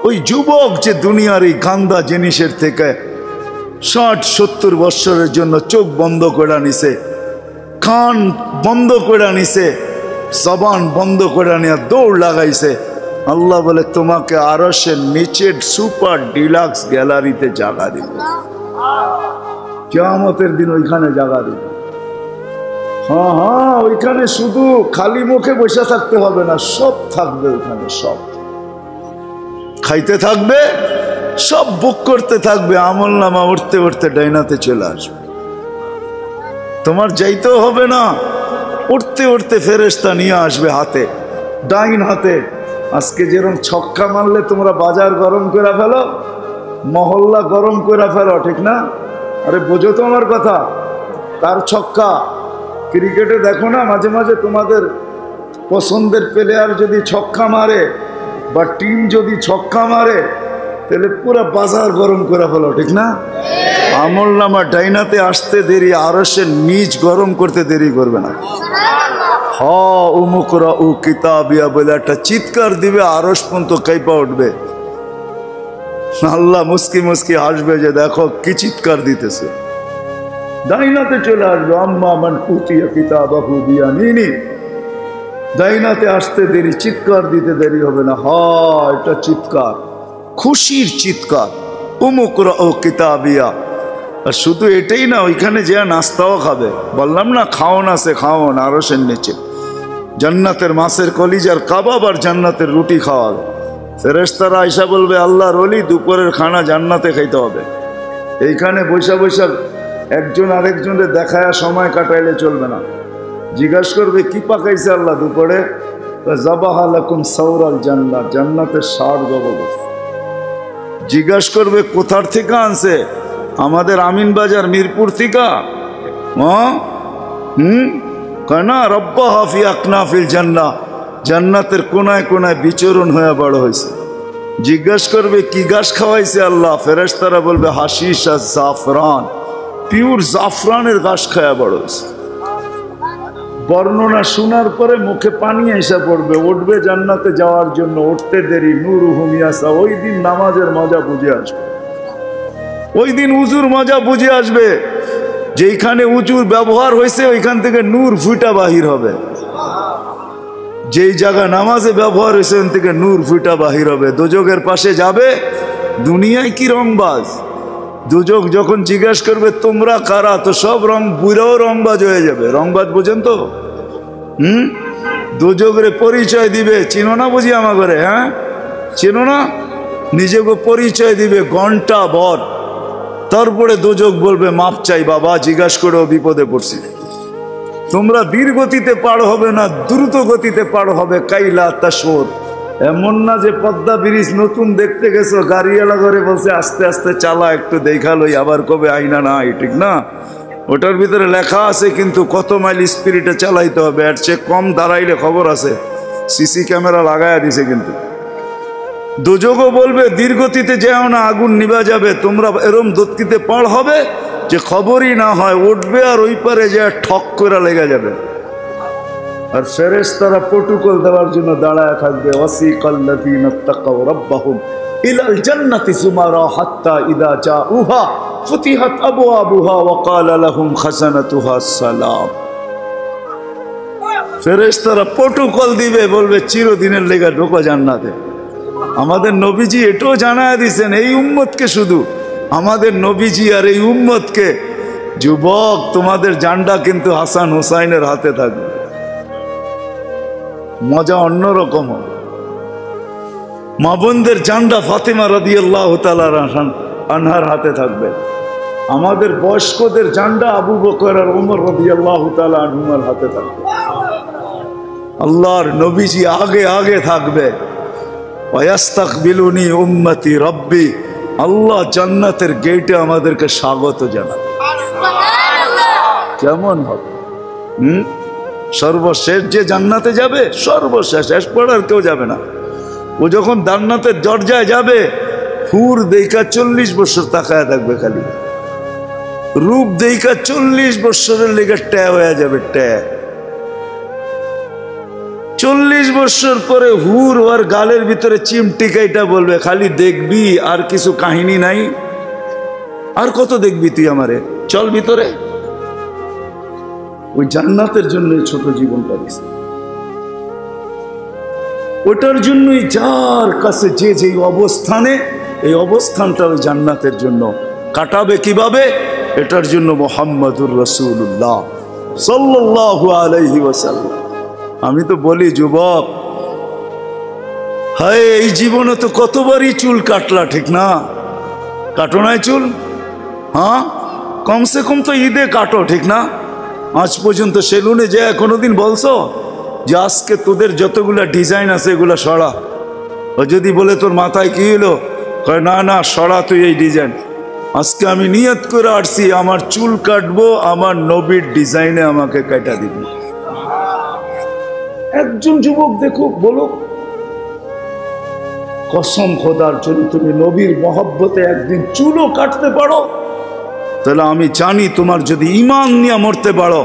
ওই যুবক যে দুনিয়ার এই গান্দা জিনিসের থেকে 60-70 বছরের জন্য চোখ বন্ধ করে নিছে, কান বন্ধ করে নিছে, জবান বন্ধ করে নিয়ে দৌড় লাগাইছে, আল্লাহ বলে তোমাকে আরশের নিচের সুপার ডিলাক্স গ্যালারিতে জায়গা দিবে। কিয়ামতের দিন ওইখানে জায়গা দিবে। হ্যাঁ হ্যাঁ, ওইখানে শুধু খালি মুখে বসে থাকতে হবে না, সব থাকবে ওইখানে, সব খাইতে থাকবে, সব বুক করতে থাকবে, আমল নামা উঠতে উঠতে ডাইনাতে চলে আসবে। তোমার যাইতেও হবে না, উঠতে উঠতে ফেরেশতা নিয়ে আসবে হাতে, ডাইন হাতে। আজকে যেরকম ছক্কা মারলে তোমরা বাজার গরম করে ফেলো, মহল্লা গরম করে ফেলো, ঠিক না? আরে বোঝো তো আমার কথা, তার ছক্কা। ক্রিকেটে দেখো না মাঝে মাঝে তোমাদের পছন্দের প্লেয়ার যদি ছক্কা মারে বা টিম যদি ছক্কা মারে, তাহলে পুরো বাজার গরম করে ফেলো, ঠিক না? আমল নামা ডাইনাতে আসতে দেরি, আরশের নিচ গরম করতে দেরি করবে না। হ উমুকরা উ কিতাবিয়া বলে একটা চিৎকার দিবে, আরশ পর্যন্ত কাইপা উঠবে। আল্লাহ মুস্কি মুস্কি হাসবে যে দেখো কি চিৎকার দিতেছে। ডাইনাতে চলে আসবে, আম্মা মান উতিয়া কিতাবাহু বিয়ামিনি। ডাইনাতে আসতে দেরি, চিৎকার দিতে দেরি হবে না। হ্যাঁ, এটা চিৎকার, খুশির চিৎকার, উমুকরা ও কিতাবিয়া। আর শুধু এটাই না, ওইখানে যে নাস্তাও খাবে। বললাম না খাওন আছে, খাওন আরশের নিচে। জান্নাতের মাছের কলিজার কাবাব আর জান্নাতের রুটি খাওয়াবে। ফেরেশতারা আয়সা বলবে, আল্লাহর ওলি দুপুরের খানা জান্নাতে খাইতে হবে। এইখানে বৈশা বৈশা একজন আরেকজনের দেখায় সময় কাটাইলে চলবে না। জিজ্ঞাসা করবে কি পাকাইছে আল্লাহ দুপুরে? যাবাহা লাকুম সাওরাল জান্নাত, জান্নাতের ষাঁড় জবরদস্ত। জিজ্ঞাসা করবে কোথার থেকে আনছে? আমাদের আমিন বাজার মিরপুর থেকে। কেনা রব্বা হাফি আকনাফিল জান্নাহ, জান্নাতের কোনায় কোনায় বিচরণ হয়ে বড় হয়েছে। জিজ্ঞাসা করবে কি গাছ খাওয়াইছে আল্লাহ? ফেরেশতারা বলবে হাশিশ আর জাফরান, পিওর জাফরানের গাছ খাওয়া বড় হয়েছে। বর্ণনা শোনার পরে মুখে পানি এসে পড়বে, উঠবে জান্নাতে যাওয়ার জন্য, উঠতে দেরি। নূরুহুম ইয়াসা, ওই দিন নামাজের মজা বুঝে আসবে, ওই দিন উজুর মজা বুঝে আসবে। যেইখানে উজুর ব্যবহার হয়েছে ওইখান থেকে নূর ফুটা বাহির হবে, যেই জায়গা নামাজে ব্যবহার হয়েছে ওখান থেকে নূর ফুটা বাহির হবে। দোজকের পাশে যাবে, দুনিয়ায় কি রংবাজ। দুজক যখন জিজ্ঞাসা করবে তোমরা কারা, তো সব রং বুড়াও রংবাজ হয়ে যাবে। রংবাজ বুঝেন তো? দুজকের পরিচয় দিবে, চিনো না বুঝি আমার ঘরে? হ্যাঁ চিনো না? নিজেকে পরিচয় দিবে ঘন্টা ভর, তারপরে দুজক বলবে মাপ চাই বাবা, জিজ্ঞাসা করেও বিপদে পড়ছি। তোমরা ধীর গতিতে পার হবে না, দ্রুত গতিতে পার হবে। কাইলা তাশর, এমন না যে পদ্মা ব্রিজ নতুন দেখতে গেছো, গাড়িওয়ালা করে বলছে আস্তে আস্তে চালা, একটু দেখা লই, আবার কবে আইনা না আই, ঠিক না? ওটার ভিতরে লেখা আছে কিন্তু কত মাইল স্পিডে চালাইতে হবে, এর চেয়ে কম দাঁড়াইলে খবর আছে, সিসি ক্যামেরা লাগাইয়া দিছে। কিন্তু দোজখও বলবে দীর্ঘতিতে যেও না, আগুন নিভা যাবে, তোমরা এরম দত্তিতে পার হবে যে খবরই না হয়, উঠবে আর ওই পারে যে ঠক করে লেগে যাবে। আর ফেরেশতারা প্রটোকল দেওয়ার জন্য দাঁড়ায় থাকবে, ওয়াসিকাল্লাযীনা তাকাউ রাব্বাহুম ইলাল জান্নাতি যুমারা হাত্তা ইযা জাউহা ফুতিহাত আবওয়াবুহা ওয়া ক্বালা লাহুম খাজানাতুহা আসসালাম। ফেরেশতারা প্রটোকল দিবে, বলবে চিরদিনের লেগে ঢোকো জান্নাতে। আমাদের নবীজি এটাও জানায় দিয়েছেন এই উম্মতকে, শুধু আমাদের নবীজি আর এই উম্মতকে, যুবক তোমাদের জান্ডা কিন্তু হাসান হুসাইনের হাতে থাকবে, মজা অন্যরকম হবে। মা বোনদের জান্ডা ফাতেমা রাদিয়াল্লাহু তাআলা আনহার হাতে থাকবে। আমাদের বয়স্কদের জান্ডা আবু বকর আর ওমর রাদিয়াল্লাহু তাআলা আনহুমার হাতে থাকবে। আল্লাহর নবীজি আগে আগে থাকবে। ওয়াস্তাকবিলুনি উম্মতি রব্বি, আল্লাহ জান্নাতের গেটে আমাদেরকে স্বাগত জানাবে। কেমন হবে? সর্বশেষ যে জান্নাতে যাবে, সর্বশেষ, এরপর আর কেউ যাবে না। ও যখন জান্নাতের দরজায় যাবে, হুর দেইকা 40 বছর তাকায় থাকবে, খালি রূপ দেইকা 40 বছরের লেগে ট্যা হয়ে যাবে, ট্যা। 40 বছর পরে হুর ওর গালের ভিতরে চিমটিকাইটা বলবে, খালি দেখবি আর কিছু কাহিনী নাই, আর কত দেখবি তুই আমারে, চল ভিতরে। ওই জান্নাতের জন্য ছোট জীবনটা দিছে, ওটার জন্যই যার কাছে যে যে অবস্থানে, এই অবস্থানটা ওই জান্নাতের জন্য কাটাবে কিভাবে, এটার জন্য মুহাম্মাদুর রাসূলুল্লাহ সাল্লাল্লাহু আলাইহি ওয়াসাল্লাম। আমি তো বলি যুবক, হায় এই জীবনে তো কতবারই চুল কাটলা, ঠিক না? কাটো নাই চুল? হ্যাঁ, কমসে কম তো ঈদে কাটো, ঠিক না? আজ পর্যন্ত সেলুনে যে কোনোদিন বলছো যে আজকে তোদের যতগুলা ডিজাইন আছে এগুলা সরা? ও যদি বলে তোর মাথায় কি হলো, কয় না না সরা তুই এই ডিজাইন। আজকে আমি নিয়ত করে আসছি আমার চুল কাটবো আমার নবীর ডিজাইনে, আমাকে কাটা দিবি। একজন যুবক দেখো, বলো কসম খোদার, যদি তুমি নবীর মহব্বতে একদিন চুলও কাটতে পারো, তাহলে আমি জানি তোমার যদি ঈমান নিয়ে মরতে পারো,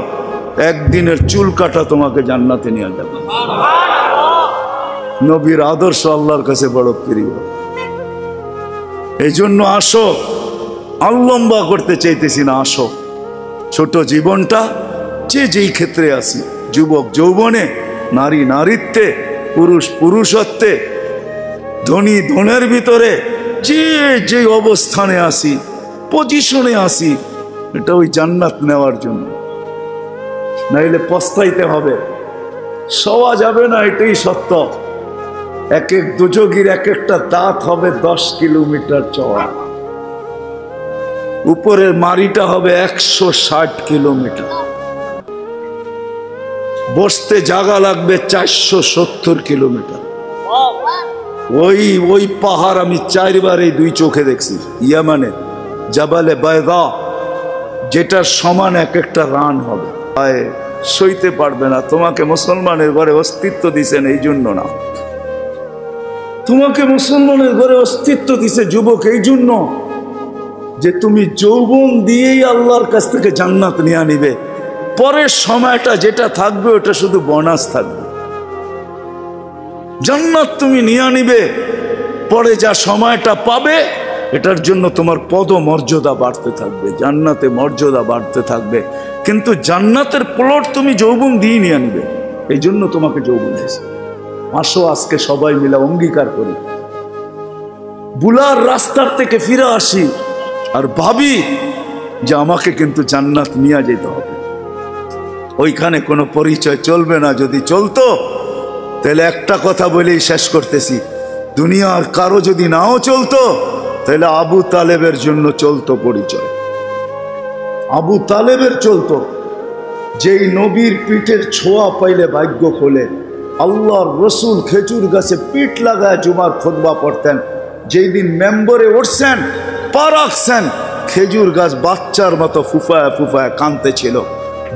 একদিনের চুল কাটা তোমাকে জান্নাতে নিয়ে যাবে। নবীর আদর্শ আল্লাহর কাছে বড় প্রিয়। এই জন্য আসো, আর লম্বা করতে চাইতেছি না, আসো ছোট জীবনটা যে যেই ক্ষেত্রে আসি, যুবক যৌবনে, নারী নারীত্বে, পুরুষ পুরুষত্বে, ধনী ধনের ভিতরে, যে যে অবস্থানে আসি, পজিশনে আসি, এটা ওই জান্নাত নেওয়ার জন্য। নাইলে পস্তাইতে হবে, সওয়া যাবে না, এটাই সত্য। এক এক দুযোগীর এক একটা দাঁত হবে 10 কিলোমিটার চওড়া, উপরের মারিটা হবে 160 কিলোমিটার, বসতে জায়গা লাগবে 470 কিলোমিটার। ওই পাহাড় আমি 4 বার এই 2 চোখে দেখছি, ইয়ামানে জাবালে বায়দা, যেটার সমান এক একটা রান হবে। সইতে পারবে না। তোমাকে মুসলমানের ঘরে অস্তিত্ব দিছেন এই জন্য না, তোমাকে মুসলমানের ঘরে অস্তিত্ব দিছে যুবক এই জন্য যে তুমি যৌবন দিয়েই আল্লাহর কাছ থেকে জান্নাত নিয়ে নিবে। পরের সময়টা যেটা থাকবে ওটা শুধু বোনাস থাকবে। জান্নাত তুমি নিয়ে নিবে, পরে যা সময়টা পাবে এটার জন্য তোমার পদ মর্যাদা বাড়তে থাকবে, জান্নাতে মর্যাদা বাড়তে থাকবে। কিন্তু জান্নাতের প্লট তুমি যৌবন দিয়ে নিয়ে নিবে, এই জন্য তোমাকে যৌবন দিয়েছে। আসো আজকে সবাই মিলে অঙ্গীকার করি, বুলার রাস্তার থেকে ফিরে আসি আর ভাবি যে আমাকে কিন্তু জান্নাত নিয়ে যেতে হবে। ওইখানে কোনো পরিচয় চলবে না। যদি চলতো তাহলে একটা কথা বলেই শেষ করতেছি, দুনিয়ার কারো যদি নাও চলতো তাহলে আবু তালেবের জন্য চলতো পরিচয়। আবু তালেবের চলতো, যেই নবীর পিঠের ছোঁয়া পাইলে ভাগ্য খোলে, আল্লাহর রসুল খেজুর গাছে পিঠ লাগায় জুমার খুতবা পড়তেন। যেই দিন মেম্বরে উঠছেন, পা রাখছেন, খেজুর গাছ বাচ্চার মতো ফুফায় ফুফায় কাঁদতেছিল,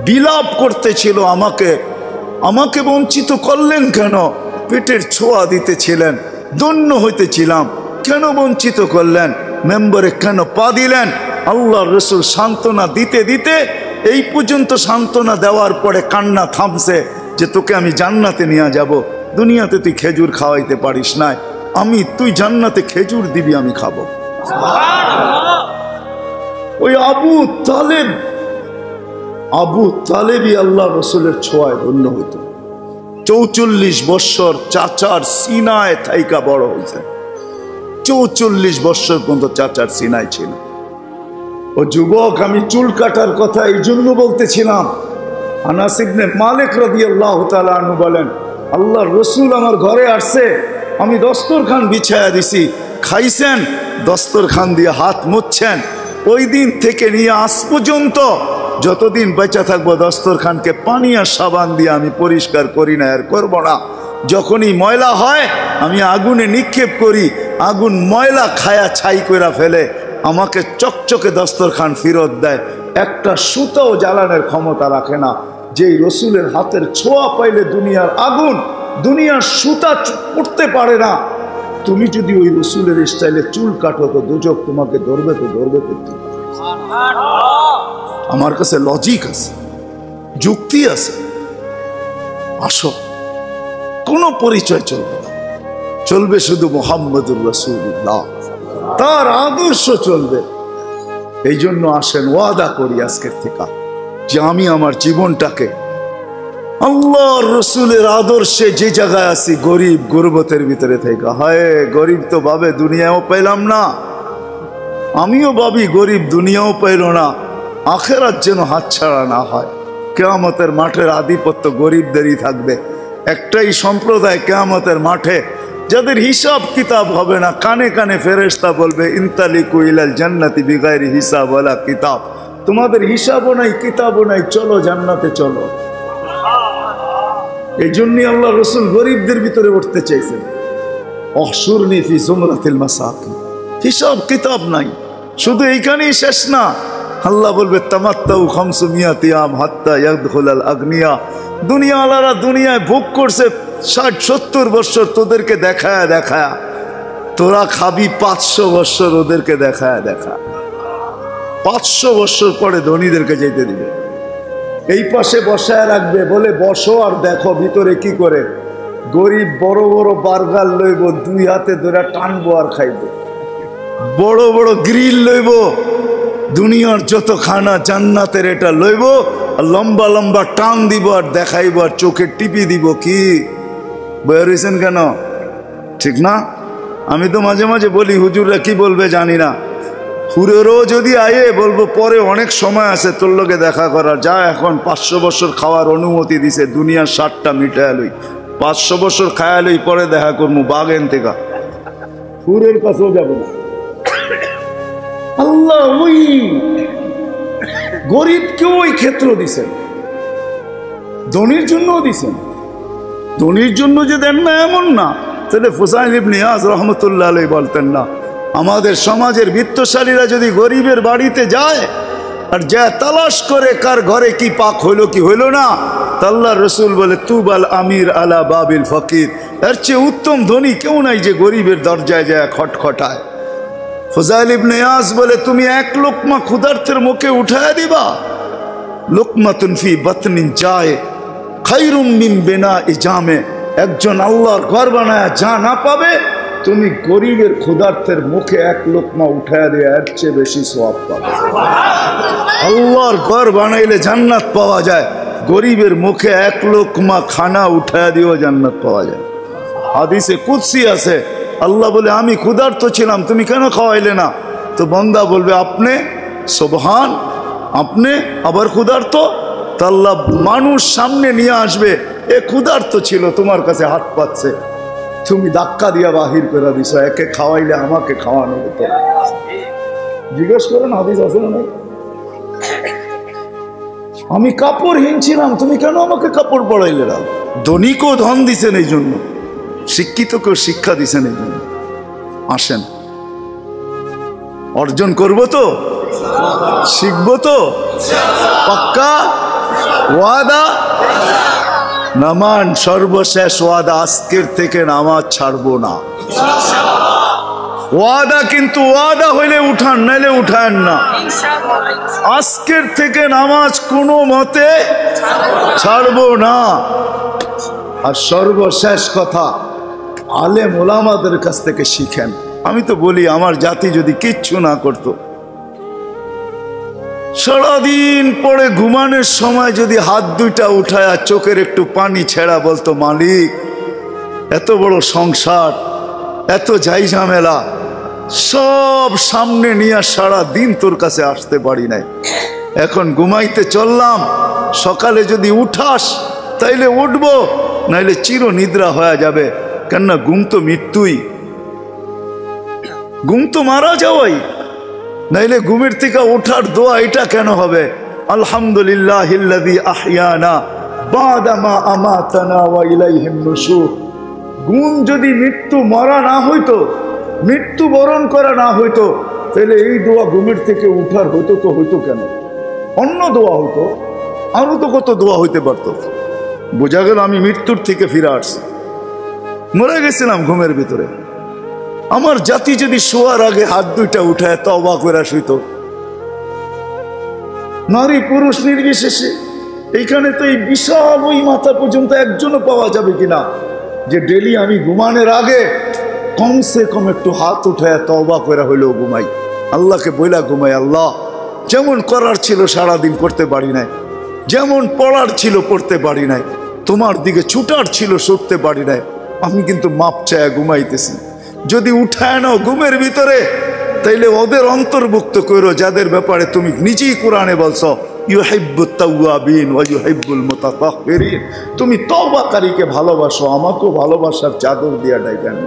বিলাপ করতেছিল, আমাকে বঞ্চিত করলেন কেন? পেটের ছোঁয়া দিতেছিলেন, ধন্য হইতেছিলাম, কেন বঞ্চিত করলেন? মেম্বরে কেন পা দিলেন? আল্লাহর রসুল সান্ত্বনা দিতে দিতে এই পর্যন্ত সান্ত্বনা দেওয়ার পরে কান্না থামছে যে তোকে আমি জান্নাতে নিয়ে যাব। দুনিয়াতে তুই খেজুর খাওয়াইতে পারিস না, তুই জান্নাতে খেজুর দিবি, আমি খাবো। ওই আবু তালেবই আল্লাহ রসুলের ছোঁয়ায় ধন্য হইত। 44 বৎসর চাচার সিনায় থাইকা বড় হয়েছে। 44 বৎসর পর্যন্ত চাচার সিনায় ছিল। ও যুবক, আমি চুল কাটার কথা এই জন্য বলতেছিলাম। আনাস ইবনে মালিক রাদিয়াল্লাহু তাআলা আনহু বলেন, আল্লাহর রসুল আমার ঘরে আসছে, আমি দস্তরখান বিছায়া দিছি, খাইছেন, দস্তরখান দিয়ে হাত মুছছেন। ওই দিন থেকে নিয়ে আজ পর্যন্ত যতদিন বেঁচে থাকবো দস্তরখানকে পানি আর সাবান দিয়ে আমি পরিষ্কার করি না, আর করবো না। যখনই ময়লা হয় আমি আগুনে নিক্ষেপ করি, আগুন ময়লা খায়া ছাই করে ফেলে, আমাকে চকচকে দস্তরখান ফেরত দেয়। একটা সুতাও জ্বালানোর ক্ষমতা রাখে না। যেই রসুলের হাতের ছোঁয়া পাইলে দুনিয়ার আগুন, দুনিয়ার সুতা উঠতে পারে না। তুমি যদি ওই রসুলের স্টাইলে চুল কাটো তো দুজক তোমাকে ধরবে তো ধরবে। আমার কাছে লজিক আছে, যুক্তি আছে। আসো, কোনো পরিচয় চলবে না, চলবে শুধু মুহাম্মদুর রাসূলুল্লাহ, তার আদর্শ চলবে। এই জন্য আসেন, ওয়াদা করি আজকের থেকে যে আমি আমার জীবনটাকে আল্লাহর রসুলের আদর্শে যে জায়গায় আছি, গরিব গুরবতের ভিতরে থেকে, হায় গরিব তো ভাবে দুনিয়াও পেলাম না, আমিও ভাবি গরিব দুনিয়াও পাইল না, আখেরাত যেন হাতছাড়া না হয়। কিয়ামতের মাঠের আধিপত্য গরিবদেরই থাকবে। একটাই সম্প্রদায় কিয়ামতের মাঠে, যাদের হিসাব কিতাব হবে না। কানে কানে ফেরেশতা বলবে, ইনতালিকু ইলাল জান্নাতি বিগাইরি হিসাব ওয়ালা কিতাব, তোমাদের হিসাবও নাই কিতাবও নাই, চলো জান্নাতে চলো। এই জন্যই আল্লাহ রসুল গরিবদের ভিতরে উঠতে চাইছেন। অহশুরনি ফি জুমরাতিল মাসাকিন, হিসাব কিতাব নাই। শুধু এইখানেই শেষ না, আল্লাহ বলবে তামাত্তাউ 500 ইয়াম হাত্তা ইয়াদখুলাল আগনিয়া। দুনিয়াওয়ালারা দুনিয়ায় ভোগ করছে 60-70 বছর, তোদেরকে দেখায় দেখায়, তোরা খাবি 500 বছর ওদেরকে দেখায় দেখায়। 500 বছর পরে ধনীদেরকে যেতে দিবে, এই পাশে বসায় রাখবে, বলে বসো আর দেখো ভিতরে কি করে। গরিব বড় বড় বার্গার লইব, 2 হাতে ধরে টানবো আর খাইব। বড় বড় গ্রিল লইব, দুনিয়ার যত খানা জান্নাতের এটা লইব, আর লম্বা লম্বা টান দিব আর দেখাইব আর চোখে টিপি দিব। কি বয়ার হয়েছেন কেন? ঠিক না? আমি তো মাঝে মাঝে বলি, হুজুররা কি বলবে জানি না, হুরেরও যদি আয়ে বলবো পরে অনেক সময় আছে তোর লোকে দেখা করার, যা এখন 500 বছর খাওয়ার অনুমতি দিছে, দুনিয়ার 60টা মিটায় লই, 500 বছর খায়া লই, পরে দেখা করবো বাগেন থেকে। হুরের কাছেও যাবো না। আল্লাহ ওই গরিবকেও ওই ক্ষেত্র দিছেন, ধনীর জন্যও দিছেন। ধনীর জন্য যে দেন না এমন না। তাহলে হুসাইন ইবনে ইয়াজ রহমতুল্লাহ আলাইহি বলতেন না, আমাদের সমাজের বিত্তশালীরা যদি গরিবের বাড়িতে যায় আর যা তালাশ করে কার ঘরে কি পাক হইল কি হইল না, আল্লাহর রসুল বলে তুবাল আমির আলা বাবিল ফকির, এর চেয়ে উত্তম ধনী কেউ নাই যে গরিবের দরজায় যায় খটখটায়। ফুজাইল ইবনে ইয়াজ বলে, তুমি 1 লোকমা ক্ষুধার্তের মুখে উঠায় দিবা, লোকমাতুন ফি বাতনিন যায় খায়রুম মিন বিনাই জামে। একজন আল্লাহর ঘর বানায় যা না পাবে, তুমি গরিবের ক্ষুধার্তের মুখে 1 লোকমা উঠায় দিয়ে এর চেয়ে বেশি সওয়াব পাবে। আল্লাহর ঘর বানাইলে জান্নাত পাওয়া যায়, গরিবের মুখে 1 লোকমা খানা উঠায় দিয়েও জান্নাত পাওয়া যায়। হাদিসে কুদসি আছে, আল্লাহ বলে, আমি ক্ষুধার্ত ছিলাম, তুমি কেন খাওয়াইলে না? তো বান্দা বলবে, আপনি সুবহান, আপনি আবার ক্ষুধার্ত? তা আল্লাহ মানুষ সামনে নিয়ে আসবে, এ ক্ষুধার্ত ছিল, তোমার কাছে হাত পাচ্ছে, তুমি ধাক্কা দিয়া বাহির করে দিছ, একে খাওয়াইলে আমাকে খাওয়ানো হতো। জিজ্ঞেস করেন হাদিস আছে না? আমি কাপড়হীন ছিলাম, তুমি কেন আমাকে কাপড় পরাইলে না? ধনীকেও ধন দিছেন এই জন্য, শিক্ষিতকেও শিক্ষা দিছেন এই জন্য। আসেন, অর্জন করব তো, শিখবো তো, পাক্কা ওয়াদা? নামান সর্বশেষ ওয়াদা, আজকের থেকে নামাজ ছাড়বো না। ওয়াদা, কিন্তু ওয়াদা হইলে উঠান, নাইলে উঠান না। আজকের থেকে নামাজ কোনো মতে ছাড়বো না। আর সর্বশেষ কথা, আলেম ওলামাদের কাছ থেকে শিখেন। আমি তো বলি, আমার জাতি যদি কিচ্ছু না করতো, সারাদিন পরে ঘুমানোর সময় যদি হাত দুইটা উঠায় আর চোখের একটু পানি ছেড়া বলতো, মালিক এত বড় সংসার, এত যাই ঝামেলা সব সামনে নিয়ে সারা দিন তোর কাছে আসতে পারি নাই, এখন ঘুমাইতে চললাম, সকালে যদি উঠাস তাইলে উঠবো, নাইলে চির নিদ্রা হয়ে যাবে। কেননা ঘুম তো মৃত্যুই, ঘুম তো মারা যাওয়াই। নাইলে ঘুমের থেকে ওঠার দোয়া এটা কেন হবে? আলহামদুলিল্লাহিল্লাযী আহইয়ানা বাদা মা আমাতানা ওয়া ইলাইহিন নুশুর। ঘুম যদি মৃত্যু মরা না হইতো, মৃত্যু বরণ করা না হইতো, তাহলে এই দোয়া ঘুমের থেকে উঠার হইতো তো হইতো কেন? অন্য দোয়া হইতো, আরো তো কত দোয়া হইতে পারতো। বোঝা গেল আমি মৃত্যুর থেকে ফিরে আসছি, মরে গেছিলাম ঘুমের ভিতরে। আমার জাতি যদি শোয়ার আগে হাত দুইটা উঠায় তওবা করে শুইত, নারী পুরুষ নির্বিশেষে। এইখানে তো এই বিশাল ওই মাথা পর্যন্ত একজনও পাওয়া যাবে কিনা যে ডেলি আমি ঘুমানোর আগে কমসে কম একটু হাত উঠায় তওবা করে হইলেও ঘুমাই, আল্লাহকে বইলা ঘুমাই, আল্লাহ যেমন করার ছিল সারাদিন করতে পারি নাই, যেমন পড়ার ছিল পড়তে পারি নাই, তোমার দিকে ছুটার ছিল ছুটতে পারি নাই, আমি কিন্তু মাপ চায় ঘুমাইতেছি। যদি উঠায় নাও ঘুমের ভিতরে, তাইলে ওদের অন্তর্ভুক্ত করো যাদের ব্যাপারে তুমি নিজেই কোরআনে বলছো, ইউহিব্বুত তাওয়াবিন ওয়া ইউহিব্বুল মুতাতাহহিরিন। তুমি তওবাকারীকে ভালোবাসো, আমাকেও ভালোবাসার চাদর দিয়া ডাইকেন।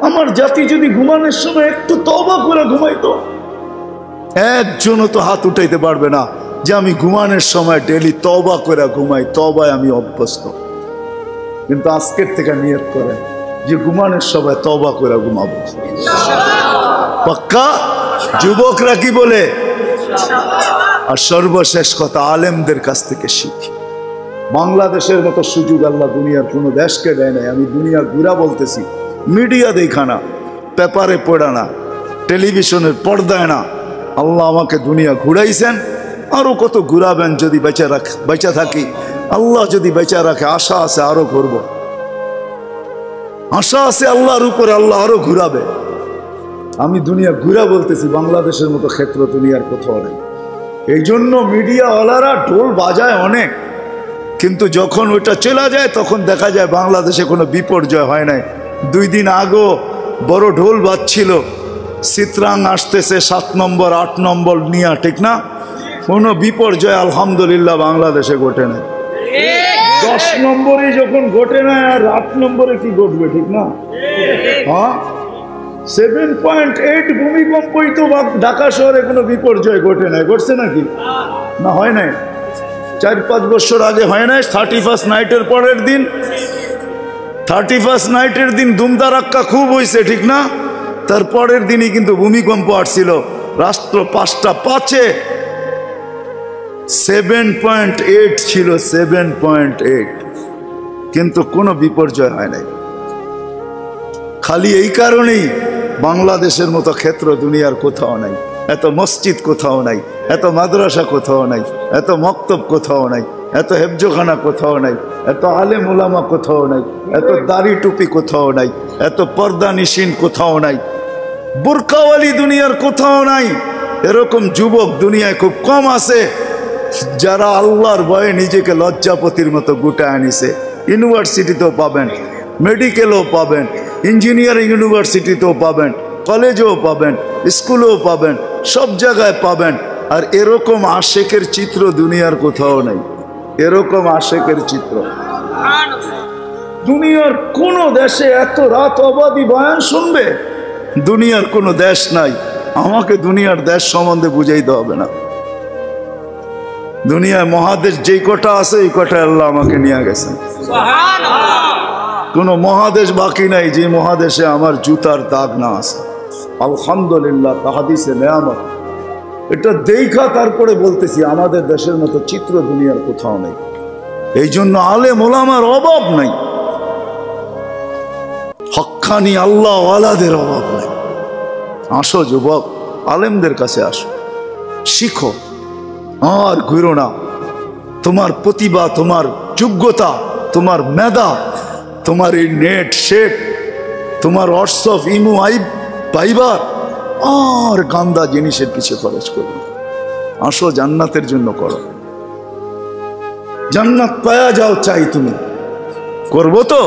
আমার জাতি যদি ঘুমানোর সময় একটু তওবা করে ঘুমাইতো, একজনও তো হাত উঠাইতে পারবে না যে আমি ঘুমানোর সময় ডেলি তওবা করে ঘুমাই, তওবায় আমি অভ্যস্ত। কিন্তু আজকের থেকে নিয়ত করেন যে ঘুমানোর সময় তওবা করে ঘুমাবো, পাক্কা? যুবকরা কি বলে? আর সর্বশেষ কথা, আলেমদের কাছ থেকে শিখি। বাংলাদেশের মতো সুযোগ আল্লাহ দুনিয়ার কোনো দেশকে দেয় নাই। আমি দুনিয়া ঘুরা বলতেছি, মিডিয়া দেখা না, পেপারে পড়া না, টেলিভিশনের পর্দায় না। আল্লাহ আমাকে দুনিয়া ঘুরাইছেন, আরো কত ঘুরাবেন যদি বেঁচে থাকি। আল্লাহ যদি বেঁচে রাখে, আশা আছে আরো করব, আশা আছে আল্লাহর উপরে, আল্লাহ আরো ঘুরাবে। আমি দুনিয়া ঘুরা বলতেছি, বাংলাদেশের মতো ক্ষেত্র দুনিয়ার কোথাও নেই। এই জন্য মিডিয়াওয়ালারা ঢোল বাজায় অনেক, কিন্তু যখন ওইটা চলে যায় তখন দেখা যায় বাংলাদেশে কোনো বিপর্যয় হয় নাই। 2 দিন আগেও বড় ঢোল বাজছিল, চিত্রাং আসতেছে 7 নম্বর 8 নম্বর নিয়া, ঠিক না? কোনো বিপর্যয় আলহামদুলিল্লাহ বাংলাদেশে ঘটে নাই। 10 নম্বরে যখন ঘটে না, আর 8 নম্বরে কি ঘটবে, ঠিক না? হ্যাঁ, 7.8 ভূমিকম্পই তো ঢাকা শহরে কোনো বিপর্যয় ঘটে নাই। ঘটছে নাকি? না, হয় নাই। 4-5 বছর আগে হয় নাই? 31st নাইটের পরের দিন, 31st নাইটের দিন দুমদারাক্কা খুব হয়েছে, ঠিক না? তারপরের দিনই কিন্তু ভূমিকম্প আসছিল। রাষ্ট্র 5টা 5-এ 7.8 ছিল, 7.8, কিন্তু কোনো বিপর্যয় হয় নাই। খালি এই কারণেই বাংলাদেশের মতো ক্ষেত্র দুনিয়ার কোথাও নাই। এত মসজিদ কোথাও নাই, এত মাদ্রাসা কোথাও নাই, এত মক্তব কোথাও নাই, এত হেফজখানা কোথাও নাই, এত আলেম ওলামা কোথাও নাই, এত দাড়ি টুপি কোথাও নাই, এত পর্দা নিশিন কোথাও নাই, বুরকাওয়ালি দুনিয়ার কোথাও নাই। এরকম যুবক দুনিয়ায় খুব কম আছে যারা আল্লাহর ভয়ে নিজেকে লজ্জাপতির মতো গুটায় আনিছে। ইউনিভার্সিটিতেও পাবেন, মেডিকেলও পাবেন, ইঞ্জিনিয়ারিং ইউনিভার্সিটিতেও পাবেন, কলেজেও পাবেন, স্কুলেও পাবেন, সব জায়গায় পাবেন। আর এরকম আশেকের চিত্র দুনিয়ার কোথাও নাই। এরকম আশেকের চিত্র দুনিয়ার কোন দেশে এত রাত অবাধি বয়ান শুনবে, দুনিয়ার কোনো দেশ নাই। আমাকে দুনিয়ার দেশ সম্বন্ধে বুঝাইতে হবে না। দুনিয়ায় মহাদেশ যেই কটা আছে এই কটা আল্লাহ আমাকে নিয়ে গেছেন। কোন মহাদেশ বাকি নাই যে মহাদেশে আমার জুতার দাগ না আছে। আলহামদুলিল্লাহ, হাদিসে নেয়ামত। এটা দেখা তারপরে বলতেছি আমাদের দেশের মতো চিত্র দুনিয়ার কোথাও নেই। এই জন্য আলেম ওলামার অভাব নাই, হক্কানি আল্লাহ ওয়ালাদের অভাব নাই। আসো যুবক, আলেমদের কাছে আসো, শিখো, আর ঘুরো না। তোমার প্রতিভা, তোমার যোগ্যতা, তোমার মেধা, তোমার এই নেট সেট, তোমার হোয়াটসঅ্যাপ, ইমো, ভাইবার আর গান্দা জিনিসের পিছে খরচ করো। আসো, জান্নাতের জন্য করো। জান্নাত পায়া যাও চাই, তুমি করবো তো?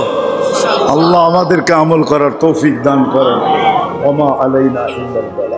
আল্লাহ আমাদেরকে আমল করার তৌফিক দান করেন। ওমা আলাইনা ইল্লাল বালাগ।